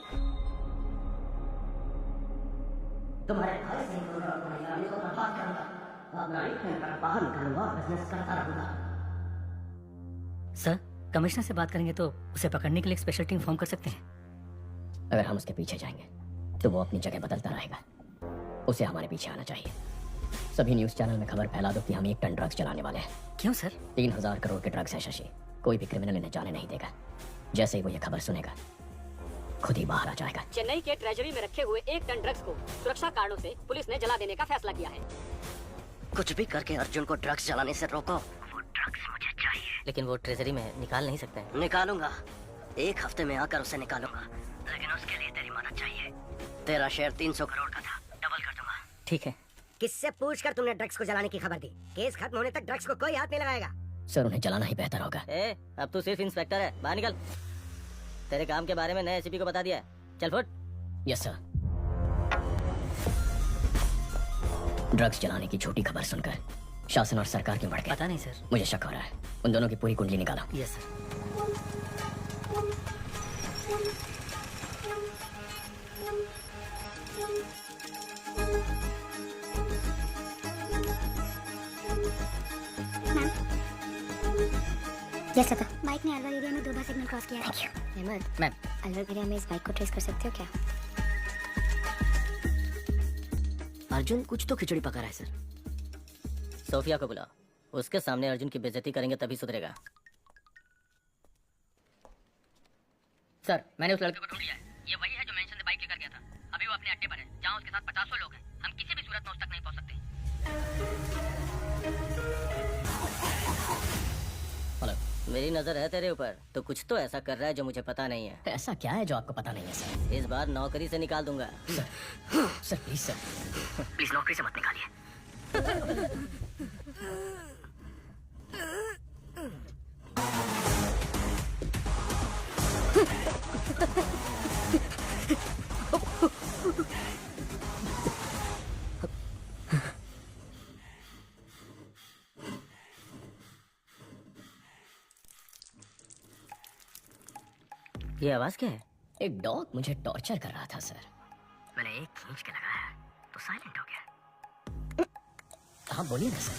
तुम्हारे भाई से को बर्बाद करूंगा। अब नाइट में बाहर निकलूंगा और बिजनेस करता रहूंगा। सर, कमिश्नर से बात करेंगे तो उसे पकड़ने के लिए एक स्पेशल टीम फॉर्म कर सकते हैं। अगर हम उसके पीछे जाएंगे तो वो अपनी जगह बदलता रहेगा। उसे हमारे पीछे आना चाहिए। सभी न्यूज चैनल में खबर फैला दो कि हम 1 टन ड्रग्स चलाने वाले हैं। क्यों सर? 3000 करोड़ के ड्रग्स है शशि। कोई भी क्रिमिनल इन्हें जाने नहीं देगा। जैसे ही वो ये खबर सुनेगा खुद ही बाहर आ जाएगा। चेन्नई के ट्रेजरी में रखे हुए 1 टन ड्रग्स को सुरक्षा कारणों से पुलिस ने जला देने का फैसला किया है। कुछ भी करके अर्जुन को ड्रग्स जलाने से रोको। वो ड्रग्स मुझे चाहिए। लेकिन वो ट्रेजरी में निकाल नहीं सकते हैं। निकालूंगा, 1 हफ्ते में आकर उसे निकालूंगा, लेकिन उसके लिए तेरी मदद चाहिए। तेरा शेयर 300 करोड़ का था, डबल कर दूंगा। ठीक है। किससे पूछकर तुमने ड्रग्स को जलाने की खबर दी? केस खत्म होने तक ड्रग्स को कोई हाथ नहीं लगाएगा। सर, उन्हें जलाना ही बेहतर होगा। अब तू सिर्फ इंस्पेक्टर है, बाहर निकल। तेरे काम के बारे में नए एसीपी को बता दिया है। चल फुट। Yes sir. ड्रग्स जलाने की छोटी खबर सुनकर शासन और सरकार क्यों बढ़ गए? पता नहीं सर। मुझे शक हो रहा है। उन दोनों की पूरी कुंडली निकालो। Yes sir. यस लता। बाइक ने अलवर एरिया में 2 बार सिग्नल क्रॉस किया है। हेमंत, मैम, अलवर एरिया में इस बाइक को ट्रेस कर सकते हो क्या? अर्जुन कुछ तो खिचड़ी पका रहा है सर। सोफिया को बुलाओ। उसके सामने अर्जुन की बेइज्जती करेंगे तभी सुधरेगा। सर, मैंने उस लड़के को ढूंढ लिया है। ये वही है जो मेंशन से बाइक लेकर गया था। अभी वो अपने अड्डे पर है, जहाँ उसके साथ 50 लोग हैं। हम किसी भी सूरत में उस तक नहीं पहुंच सकते। हेलो। मेरी नजर है तेरे ऊपर, तो कुछ तो ऐसा कर रहा है जो मुझे पता नहीं है। ऐसा क्या है जो आपको पता नहीं है सर? इस बार नौकरी से निकाल दूंगा। Sir please sir. प्लीज नौकरी से मत निकालिए। ये आवाज क्या है? एक डॉग मुझे टॉर्चर कर रहा था सर। मैंने एक खींच के लगाया तो साइलेंट हो गया। हाँ बोलिए ना सर।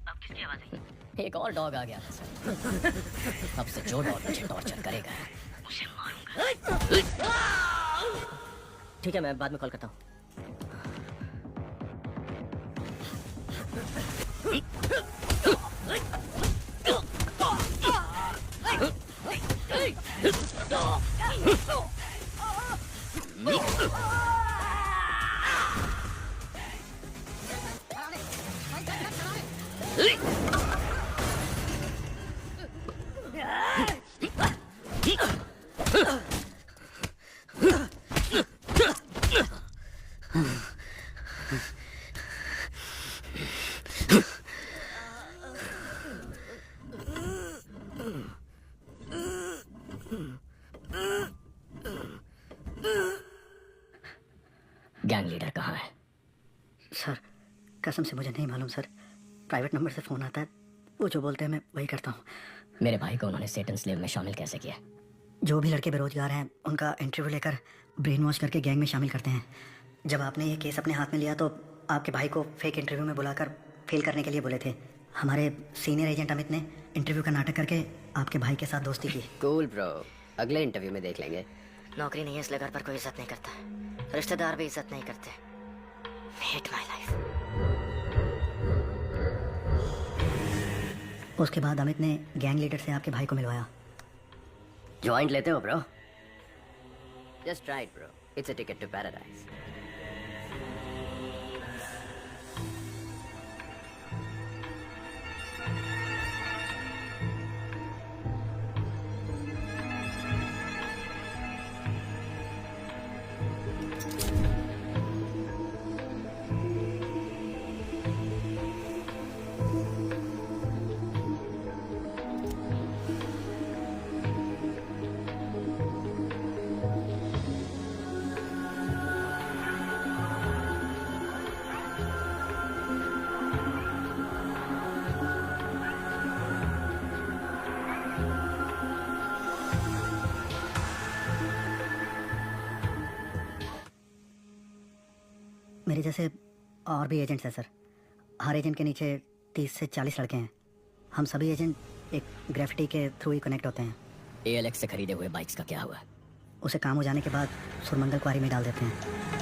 अब किसकी आवाज आई? एक और डॉग आ गया था सर। अब से जो डॉग मुझे टॉर्चर करेगा उसे मारूंगा। ठीक है, मैं बाद में कॉल करता हूँ। गैंग लीडर कहाँ है? सर कसम से मुझे नहीं मालूम सर। प्राइवेट नंबर से फोन आता है, वो जो बोलते हैं मैं वही करता हूँ। मेरे भाई को उन्होंने सेटन स्लेव में शामिल कैसे किया? जो भी लड़के बेरोजगार हैं उनका इंटरव्यू लेकर ब्रेन वॉश करके गैंग में शामिल करते हैं। जब आपने ये केस अपने हाथ में लिया तो आपके भाई को फेक इंटरव्यू में बुलाकर फेल करने के लिए बोले थे। हमारे सीनियर एजेंट अमित ने इंटरव्यू का नाटक करके आपके भाई के साथ दोस्ती की। कूल ब्रो, अगले इंटरव्यू में देख लेंगे। नौकरी नहीं है इसलिए घर पर कोई इज्जत नहीं करता, रिश्तेदार भी इज्जत नहीं करते। Hate my life. उसके बाद अमित ने गैंग लीडर से आपके भाई को मिलवाया। ज्वाइंट लेते हो bro? Just try it, bro. It's a ticket to paradise. मेरे जैसे और भी एजेंट्स हैं सर। हर एजेंट के नीचे 30 से 40 लड़के हैं। हम सभी एजेंट एक ग्रेफिटी के थ्रू ही कनेक्ट होते हैं। ALX से खरीदे हुए बाइक्स का क्या हुआ? उसे काम हो जाने के बाद सुरमंगल क्वारी में डाल देते हैं।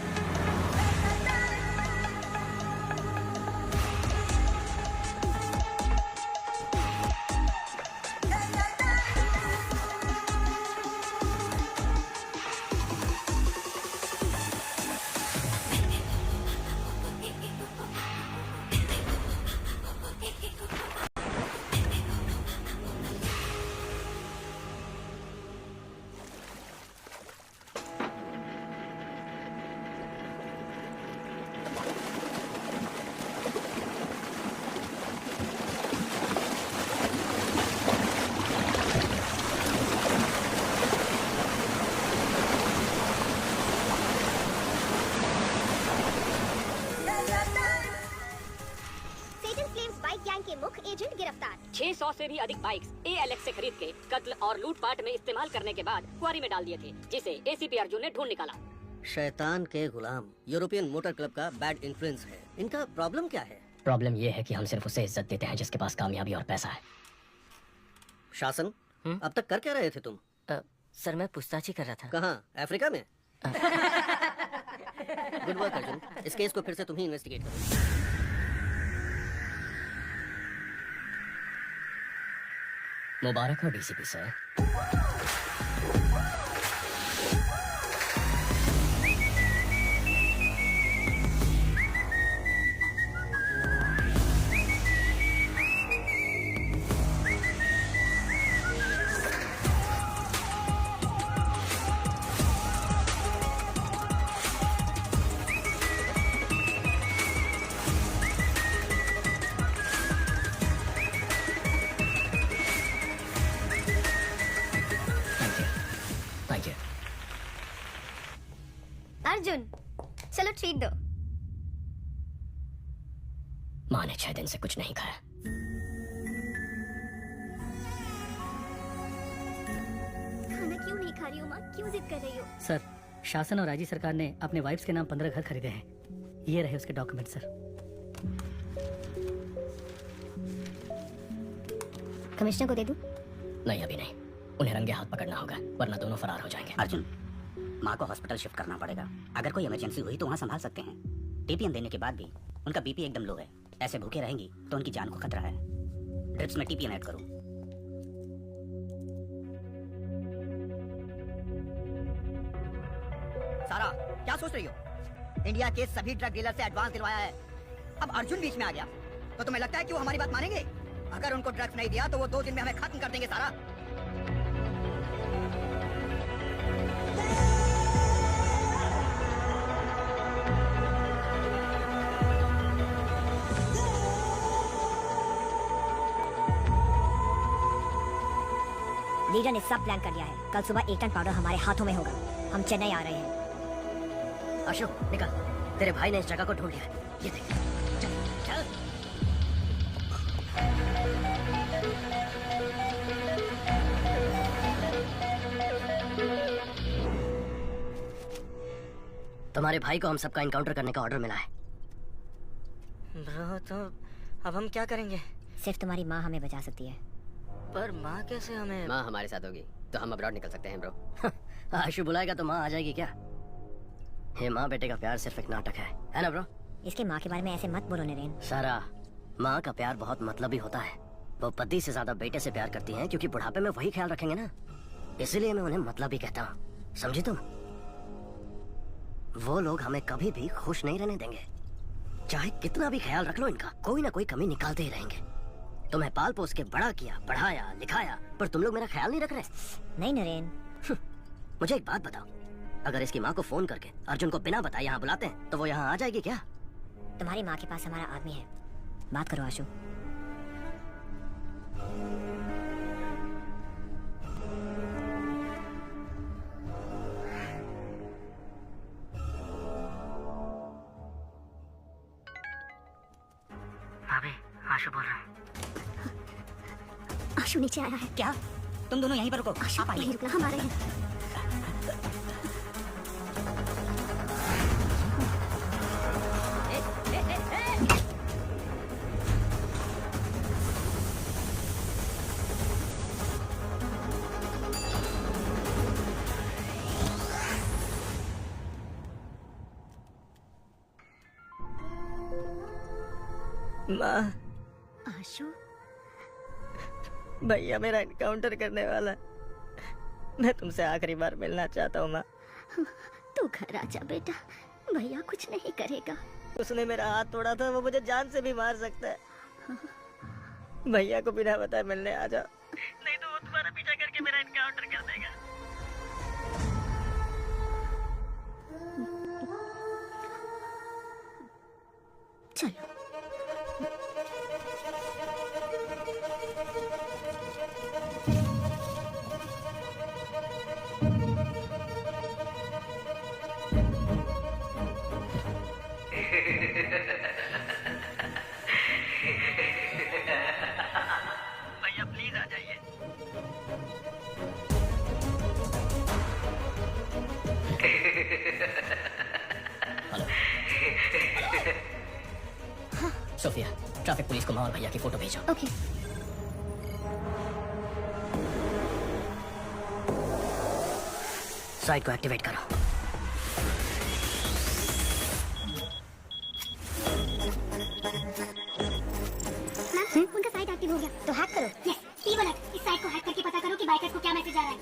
सेटन स्लेव्स बाइक गैंग के मुख्य एजेंट गिरफ्तार। 600 से भी अधिक बाइक्स ALX से खरीद के कत्ल और लूटपाट में इस्तेमाल करने के बाद क्वारी में डाल दिए थे, जिसे ACP अर्जुन ने ढूंढ निकाला। शैतान के गुलाम यूरोपियन मोटर क्लब का बैड इन्फ्लुएंस है। इनका प्रॉब्लम क्या है? प्रॉब्लम ये है कि हम सिर्फ उसे इज्जत देते हैं जिसके पास कामयाबी और पैसा है। शासन, अब तक कर क्या रहे थे तुम? सर मैं पूछताछ ही कर रहा था। कहाँ? अफ्रीका में? गुड वर्क अर्जुन, इस केस को फिर से तुम ही इन्वेस्टिगेट करो। मुबारक हो DCP sir. Thank you. Arjun चलो ट्रीट दो। मान माँ ने 6 दिन से कुछ नहीं खाया। खाना क्यों नहीं खा रही हो माँ? क्यों जिद कर रही हो? सर, शासन और राज्य सरकार ने अपने वाइफ्स के नाम 15 घर खरीदे हैं। ये रहे उसके डॉक्यूमेंट सर। कमिश्नर को दे दूं? नहीं, अभी नहीं। उन्हें रंगे हाथ पकड़ना होगा, वरना दोनों फरार हो जाएंगे। अर्जुन, माँ को हॉस्पिटल शिफ्ट करना पड़ेगा। अगर कोई इमरजेंसी हुई तो वहाँ संभाल सकते हैं। टीपीएम देने के बाद भी उनका बीपी एकदम लो है। ऐसे भूखे रहेंगी तो उनकी जान को खतरा है। ड्रिप्स में टीपीएम ऐड करो। सारा, क्या सोच रही हो? इंडिया के सभी ड्रग डीलर से एडवांस दिलवाया है। अब अर्जुन बीच में आ गया तो तुम्हें लगता है कि वो हमारी बात मानेंगे? अगर उनको ड्रग्स नहीं दिया तो वो 2 दिन में हमें खत्म कर देंगे। सारा, लीडर ने सब प्लान कर लिया है। कल सुबह 1 टन पाउडर हमारे हाथों में होगा। हम चेन्नई आ रहे हैं। अशोक निकल, तेरे भाई ने इस जगह को ढूंढ लिया है। ये देख, चल चल। तुम्हारे भाई को हम सबका एनकाउंटर करने का ऑर्डर मिला है। ब्रो, तो अब हम क्या करेंगे? सिर्फ तुम्हारी माँ हमें बचा सकती है। पर माँ कैसे हमें? माँ हमारे साथ होगी तो हम अब्रॉड निकल सकते हैं ब्रो। आशु बुलाएगा तो माँ आ जाएगी क्या? ये माँ बेटे का प्यार सिर्फ एक नाटक है ना ब्रो? इसके माँ के बारे में ऐसे मत बोलो नरेन। सारा, माँ का प्यार बहुत मतलबी होता है। वो पति से ज्यादा बेटे से प्यार करती हैं क्योंकि बुढ़ापे में वही ख्याल रखेंगे ना। इसलिए मैं उन्हें मतलबी कहता हूँ, समझी तुम? वो लोग हमें कभी भी खुश नहीं रहने देंगे। चाहे कितना भी ख्याल रख लो इनका, कोई ना कोई कमी निकालते ही रहेंगे। तुम्हें पाल पोस के बड़ा किया, पढ़ाया, लिखाया, पर तुम लोग मेरा ख्याल नहीं रख रहे। नहीं नरेन। मुझे एक बात बताओ, अगर इसकी माँ को फोन करके अर्जुन को बिना बताए यहाँ बुलाते हैं तो वो यहाँ आ जाएगी क्या? तुम्हारी माँ के पास हमारा आदमी है, बात करो आशु। भाभी, आशु बोल रहा हूँ। आशु नीचे आया है। क्या? तुम दोनों यहीं पर रुको। आशु आप आइए। नहीं रुकना, हम आ रहे हैं। माँ, आशु, भैया मेरा एनकाउंटर करने वाला है। मैं तुमसे आखिरी बार मिलना चाहता हूँ माँ। तू घर आजा बेटा, भैया कुछ नहीं करेगा। उसने मेरा हाथ तोड़ा था, वो मुझे जान से भी मार सकता है। भैया को बिना बताए मिलने आ जाओ, नहीं तो वो तुम्हारा पीछा करके मेरा एनकाउंटर कर देगा। चलो। भैया प्लीज आ जाइए। सोफिया, ट्रैफिक पुलिस को माँ और भैया की फोटो भेजो। ओके। साइट को एक्टिवेट करो। उनका साइट एक्टिव हो गया, तो हैक करो। यस, T1 इस साइट को हैक करके पता करो कि बाइकर्स को क्या मैसेज आ रहा है।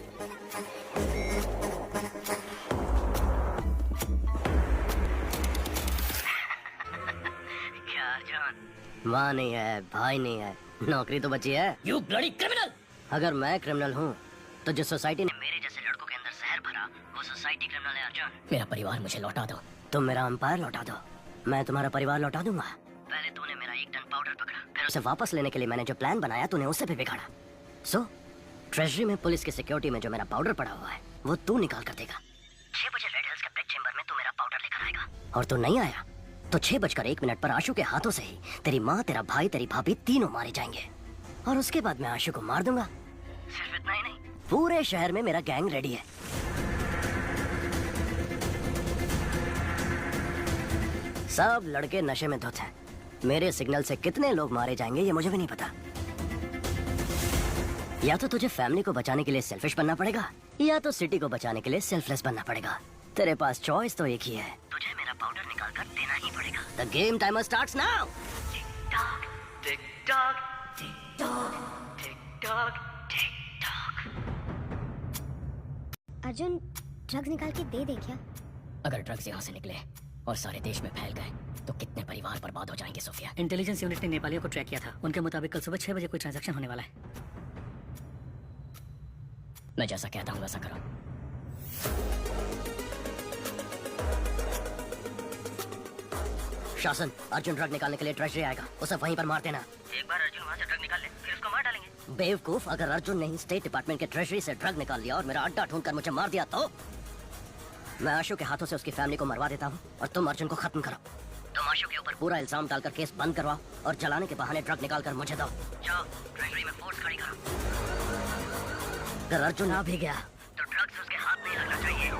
क्या अर्जुन? माँ नहीं है, भाई नहीं है, नौकरी तो बची है। You bloody criminal! अगर मैं क्रिमिनल हूँ तो जिस सोसाइटी ने मेरे जैसे लड़कों के अंदर जहर भरा, वो सोसाइटी क्रिमिनल है अर्जुन। मेरा परिवार मुझे लौटा दो। तुम मेरा अंपायर लौटा दो, मैं तुम्हारा परिवार लौटा दूंगा। पहले तूने मेरा 1 टन पाउडर पकड़ा, फिर उसे वापस लेने के लिए मैंने जो प्लान बनाया तूने उससे भी बिगाड़ा। सो ट्रेजरी में पुलिस की सिक्योरिटी में जो मेरा पाउडर पड़ा हुआ है वो तू निकाल कर देगा। 6 बजे रेड हिल्स के ब्लैक चेंबर में तू मेरा पाउडर लेकर आएगा, और तू नहीं आया तो 6:01 पर आशु के हाथों से ही तेरी माँ, तेरा भाई, तेरी भाभी तीनों मारे जाएंगे। और उसके बाद मैं आशु को मार दूंगा। सिर्फ इतना ही नहीं, पूरे शहर में मेरा गैंग रेडी है। सब लड़के नशे में धुत हैं। मेरे सिग्नल से कितने लोग मारे जाएंगे ये मुझे भी नहीं पता। या तो तुझे फैमिली को बचाने के लिए सेल्फिश बनना पड़ेगा, या तो सिटी को बचाने के लिए सेल्फलेस बनना पड़ेगा। तेरे पास चॉइस तो एक ही है, तुझे मेरा पाउडर निकाल कर देना ही पड़ेगा। The game timer starts now. Tick tock tick tock tick tock tick tock tick tock. Arjun, drugs निकाल के दे दे क्या? अगर ड्रग्स यहाँ से निकले और सारे देश में फैल गए तो कितने परिवार बर्बाद हो जाएंगे सोफिया। इंटेलिजेंस यूनिट ने नेपालियों को ट्रैक किया था। उनके मुताबिक कल सुबह 6 बजे कोई ट्रांजैक्शन होने वाला है। मैं जैसा कहता हूँ वैसा करो। शासन, अर्जुन ड्रग निकालने के लिए ट्रेजरी आएगा, उसे वहीं पर मार देना। एक बार अर्जुन वहाँ से ड्रग निकाल ले, फिर उसको मार डालेंगे। बेवकूफ, अगर अर्जुन ने ही स्टेट डिपार्टमेंट के ट्रेजरी से ड्रग निकाल लिया और मेरा अड्डा ढूंढकर मुझे मार दिया तो मैं आशु के हाथों से उसकी फैमिली को मरवा देता हूँ और तुम अर्जुन को खत्म करो। तुम आशु के ऊपर पूरा इल्जाम डालकर केस बंद करवाओ और जलाने के बहाने ड्रग निकाल कर मुझे दो। जाओ, ट्रेजरी में फोर्स खड़ी करो। अगर अर्जुन आ भी गया तो ड्रग्स उसके हाथ नहीं लगना चाहिए।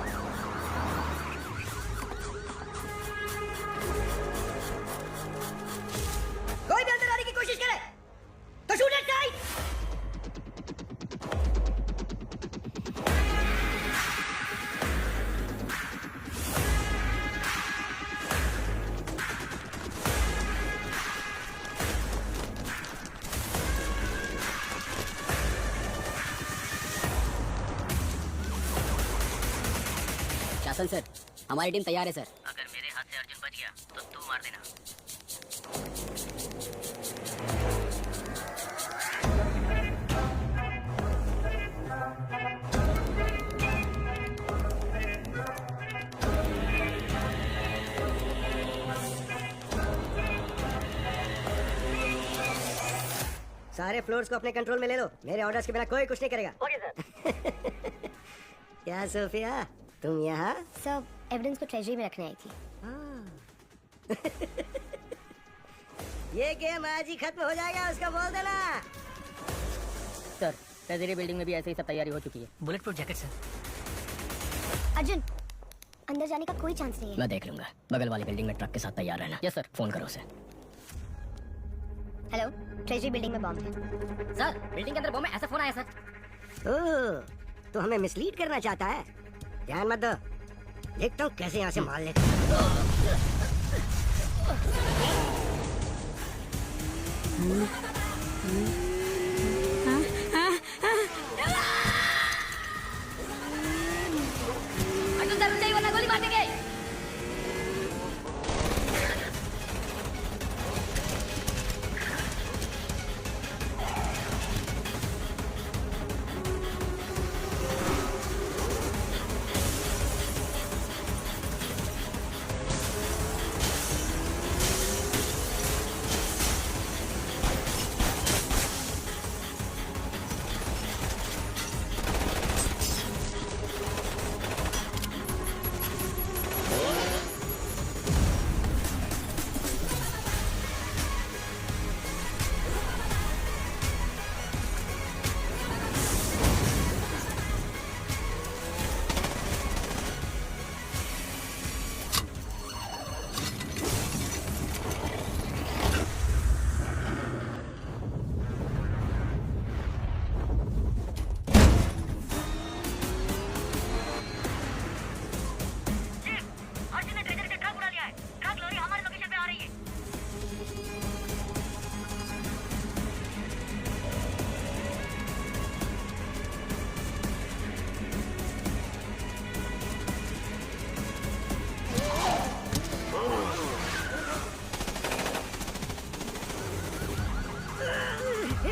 कोई भी अंदर आने की कोशिश करे तो शूट एट टाइट। शासन सर, हमारी टीम तैयार है सर। अगर मेरे हाथ से अर्जुन बच गया तो तू मार देना। सारे फ्लोर्स को अपने कंट्रोल में ले लो। मेरे ऑर्डर्स के बिना कोई कुछ नहीं करेगा। Okay sir. क्या सोफिया, तुम यहाँ? सब एविडेंस को ट्रेजरी में रखने आई थी। ये गेम आज ही खत्म हो जाएगा, उसको बोल देना। सर, ट्रेजरी बिल्डिंग में भी ऐसे ही सब तैयारी हो चुकी है। Bullet proof jacket sir. Arjun, अंदर जाने का कोई चांस नहीं है। मैं देख लूंगा। बगल वाली बिल्डिंग में ट्रक के साथ तैयार रहना। Yes sir. फोन करो उसे। हेलो, ट्रेजरी बिल्डिंग में बॉम्ब है। सर, बिल्डिंग के अंदर बॉम्ब है, ऐसा फोन आया सर। ओह, तो हमें मिसलीड करना चाहता है। ध्यान मत दो, देखता हूँ कैसे यहाँ से मार लेता। अर्जुन सर, नहीं वरना गोली मार देंगे।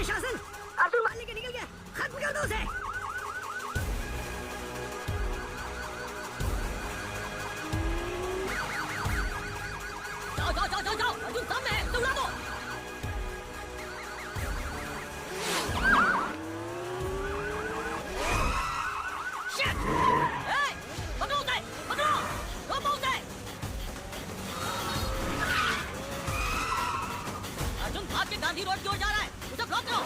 शासन, अर्जुन मार लेके निकल गया। खत्म कर दो उसे। जाओ जाओ जाओ जाओ जाओ, अर्जुन सामने है, उड़ा दो। Shit! Hey! पकड़ो उसे, पकड़ो, रोको उसे। गांधी रोड की ओर जा रहा है, उसे ब्लॉक करो।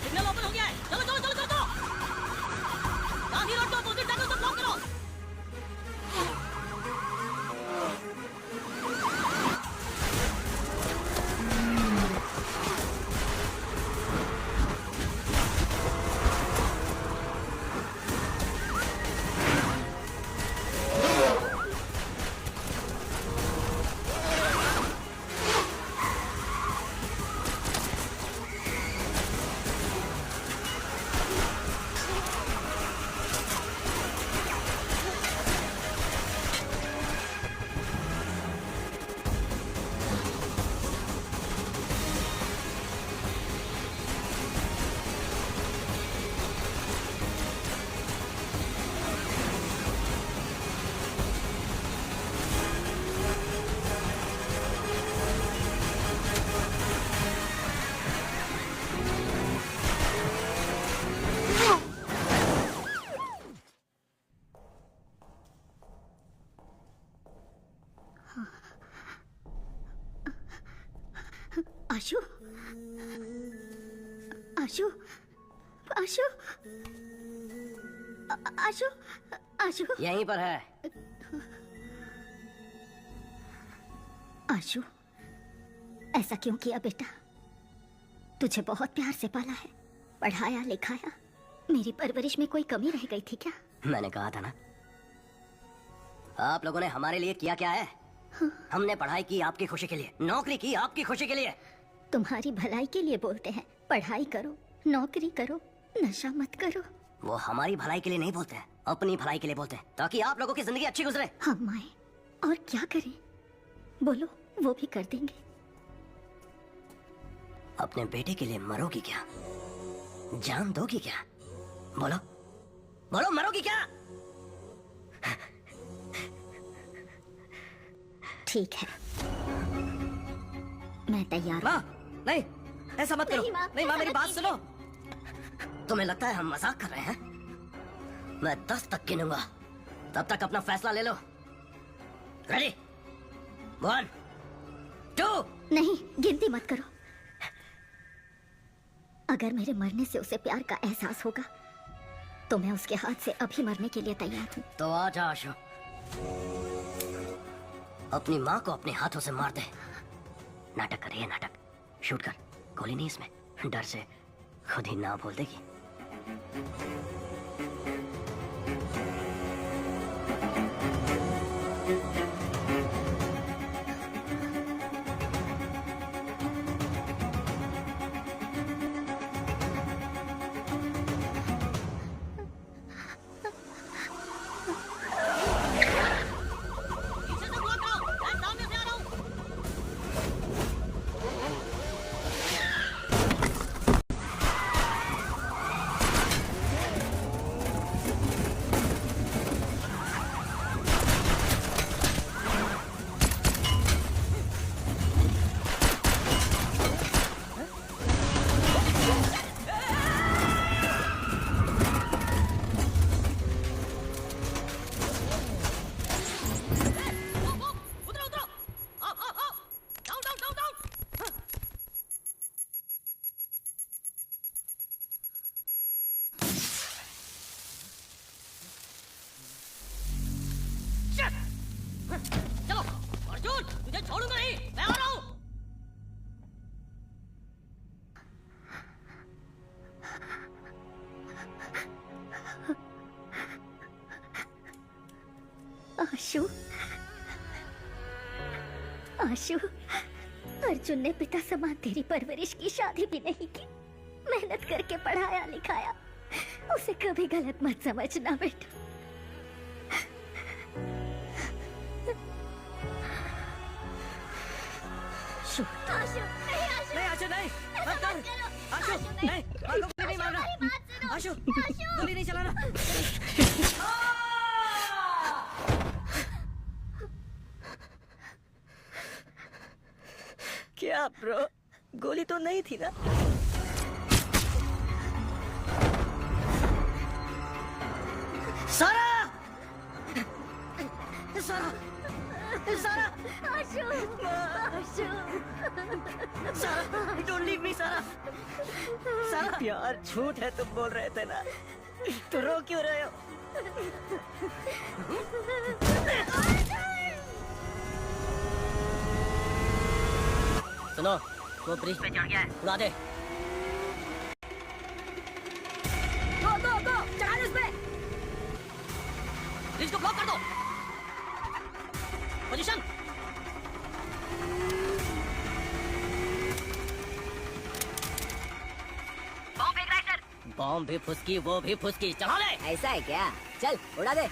सिग्नल ओपन हो गया है, चलो चलो चलो चलो। गांधी रोड के अपोजिट जाकर उसे ब्लॉक करो। आशु, आशु, आशु, आशु, आशु, यहीं पर है। आशु, ऐसा क्यों किया बेटा? तुझे बहुत प्यार से पाला है, पढ़ाया लिखाया, मेरी परवरिश में कोई कमी रह गई थी क्या? मैंने कहा था ना, आप लोगों ने हमारे लिए किया क्या है? हमने पढ़ाई की आपकी खुशी के लिए, नौकरी की आपकी खुशी के लिए। तुम्हारी भलाई के लिए बोलते हैं, पढ़ाई करो, नौकरी करो, नशा मत करो। वो हमारी भलाई के लिए नहीं बोलते हैं, अपनी भलाई के लिए बोलते हैं, ताकि आप लोगों की जिंदगी अच्छी गुजरे। हम आए और क्या करें? बोलो, वो भी कर देंगे। अपने बेटे के लिए मरोगी क्या? जान दोगी क्या? बोलो बोलो, मरोगी क्या? ठीक है, मैं तैयार हूँ। माँ, नहीं, ऐसा मत करो। नहीं माँ, मेरी बात सुनो। तुम्हें लगता है हम मजाक कर रहे हैं? मैं 10 तक गिनूंगा, तब तक अपना फैसला ले लो। रेडी? 1, 2। नहीं, गिनती मत करो। अगर मेरे मरने से उसे प्यार का एहसास होगा तो मैं उसके हाथ से अभी मरने के लिए तैयार हूँ। तो आजा आशु, अपनी माँ को अपने हाथों से मार दे। नाटक कर, ये नाटक शूट कर। गोली नहीं इसमें, डर से खुद ही ना बोल देगी। चलो अर्जुन, तुझे छोड़ूंगा नहीं, मैं आ रहा हूँ। आशु, आशु, अर्जुन ने पिता समान तेरी परवरिश की, शादी भी नहीं की, मेहनत करके पढ़ाया लिखाया। उसे कभी गलत मत समझना बेटा। आशु, नहीं आशु, नहीं, मत कर। आशु, नहीं, माँ को गोली नहीं मारना। आशु, गोली नहीं चलाना। क्या ब्रो, गोली तो नहीं थी ना? सारा सारा सारा आशु आशु सारा डोंट लीव मी सारा। सारा यार झूठ है तुम बोल रहे थे ना, तो रो क्यों रहे हो? सुनो, वो ब्रिज पे चढ़ गया है, उड़ा दे। गो गो गो, चढ़ा दो उस पे। ब्रिज को ब्लॉक कर दो। पोजीशन। बॉम्ब फेंक रहा है सर। बॉम्ब भी फुसकी, वो भी फुसकी, चला ले। ऐसा है क्या? चल उड़ा दे।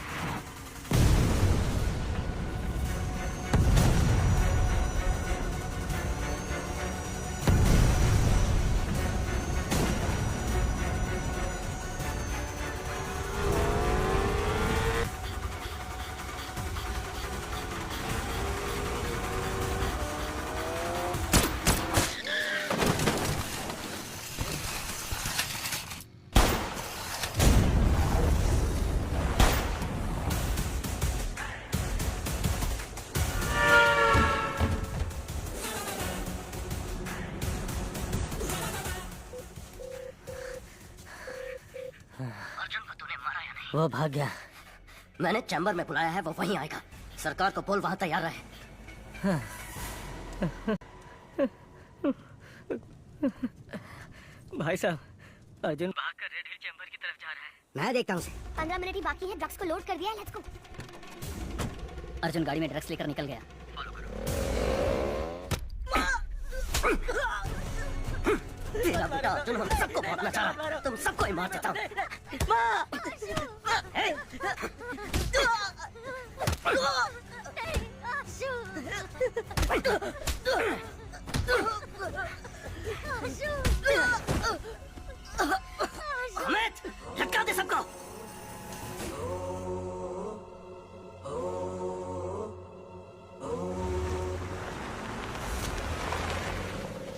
वो भाग गया। मैंने चैम्बर में बुलाया है, वो वहीं आएगा। सरकार को बोल वहां तैयार रहे। भाई साहब, अर्जुन भागकर रेड हिल चैम्बर की तरफ जा रहा है। मैं देखता हूँ उसे। 15 मिनट ही बाकी है, ड्रग्स को लोड कर दिया है, लेट्स गो। अर्जुन गाड़ी में ड्रग्स लेकर निकल गया। तेरा बेटा अर्जुन हम सबको मारना चाह रहा है। तुम सबको ही मार देता हूँ। अमित, लटका दे सबको।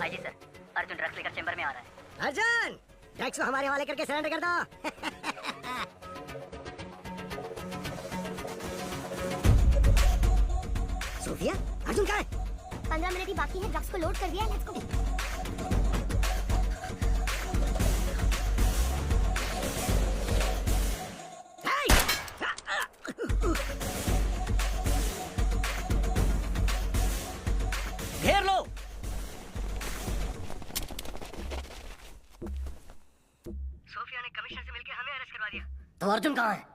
आइए सर, अर्जुन ड्रग्स लेकर चेंबर में आ रहा है। अर्जुन, ड्रग्स को हमारे हवाले करके सरेंडर कर दो। सोफिया, अर्जुन कहाँ है? 15 मिनट ही बाकी है, ड्रग्स को लोड कर दिया है, लेट्स गो। घेर लो। सोफिया ने कमिश्नर से मिलकर हमें अरेस्ट करवा दिया। तो अर्जुन कहाँ है?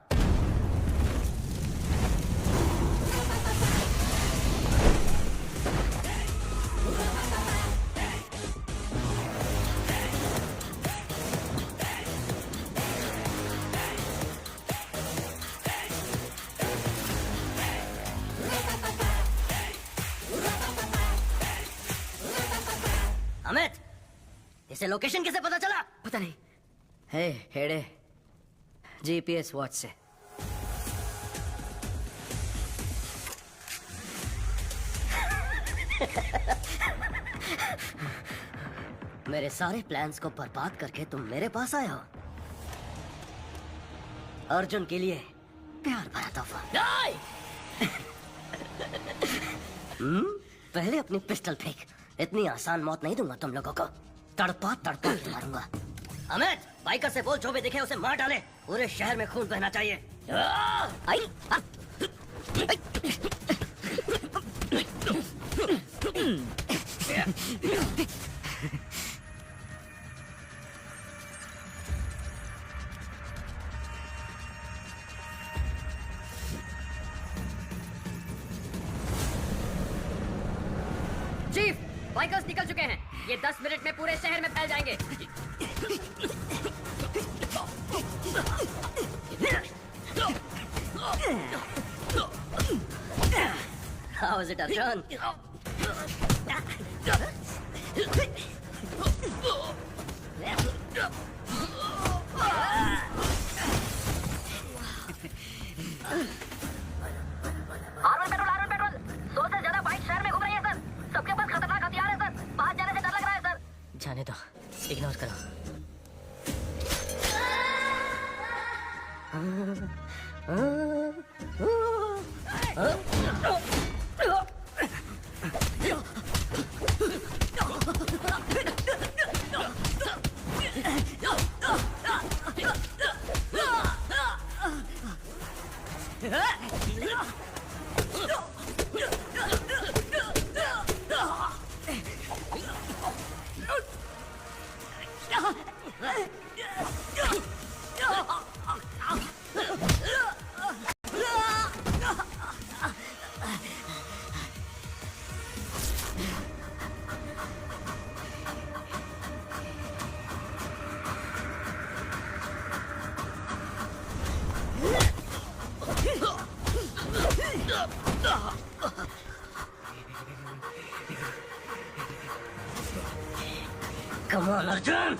अमित, इसे लोकेशन कैसे पता चला? पता नहीं। हे हेड़े, जीपीएस वॉच से। मेरे सारे प्लान्स को बर्बाद करके तुम मेरे पास आए हो। अर्जुन के लिए प्यार भरा तोहफा। पहले अपनी पिस्टल फेंक। इतनी आसान मौत नहीं दूंगा तुम लोगों को, तड़पा तड़पा के मारूंगा। अमित, बाइकर से बोल जो भी दिखे उसे मार डाले। पूरे शहर में खून बहना चाहिए। आई, चीफ, बाइकर्स निकल चुके हैं। ये 10 मिनट में पूरे शहर में फैल जाएंगे। How is it, Arjun? Armour petrol 100 से ज्यादा बाइक शहर में घूम रही है सर। सबके पास खतरनाक हथियार है सर। बाहर जाने से डर लग रहा है सर। जाने दो, इग्नोर करो। Come on, Arjun!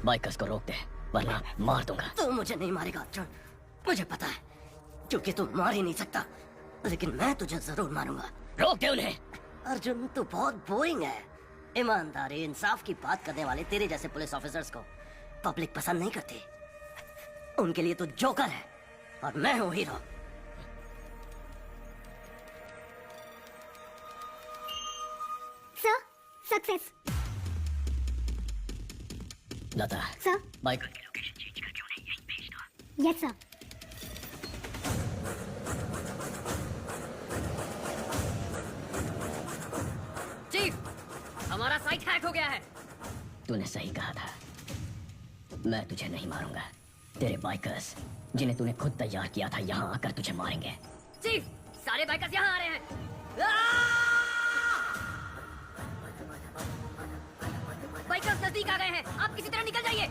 बाइकर्स को रोक दे वरना मार दूंगा। तू मुझे नहीं मारेगा अर्जुन, मुझे पता है, क्योंकि तू मार ही नहीं सकता, लेकिन मैं तुझे जरूर मारूंगा। रोक दे उन्हें। अर्जुन तू बहुत बोरिंग है। ईमानदारी इंसाफ की बात करने वाले तेरे जैसे पुलिस ऑफिसर्स को पब्लिक पसंद नहीं करती। उनके लिए तू जोकर है और मैं हूँ hero. Sir, success. Lata sir, biker की लोकेशन चेंज करके उन्हें यहीं भेज दो। Yes sir. चीफ, हमारा साइट हैक हो गया है। तूने सही कहा था, मैं तुझे नहीं मारूंगा। तेरे बाइकर्स जिन्हें तूने खुद तैयार किया था यहाँ आकर तुझे मारेंगे। चीफ, सारे बाइकर्स यहाँ आ रहे हैं। बाइकर्स नजदीक आ गए हैं, आप किसी तरह निकल जाइए।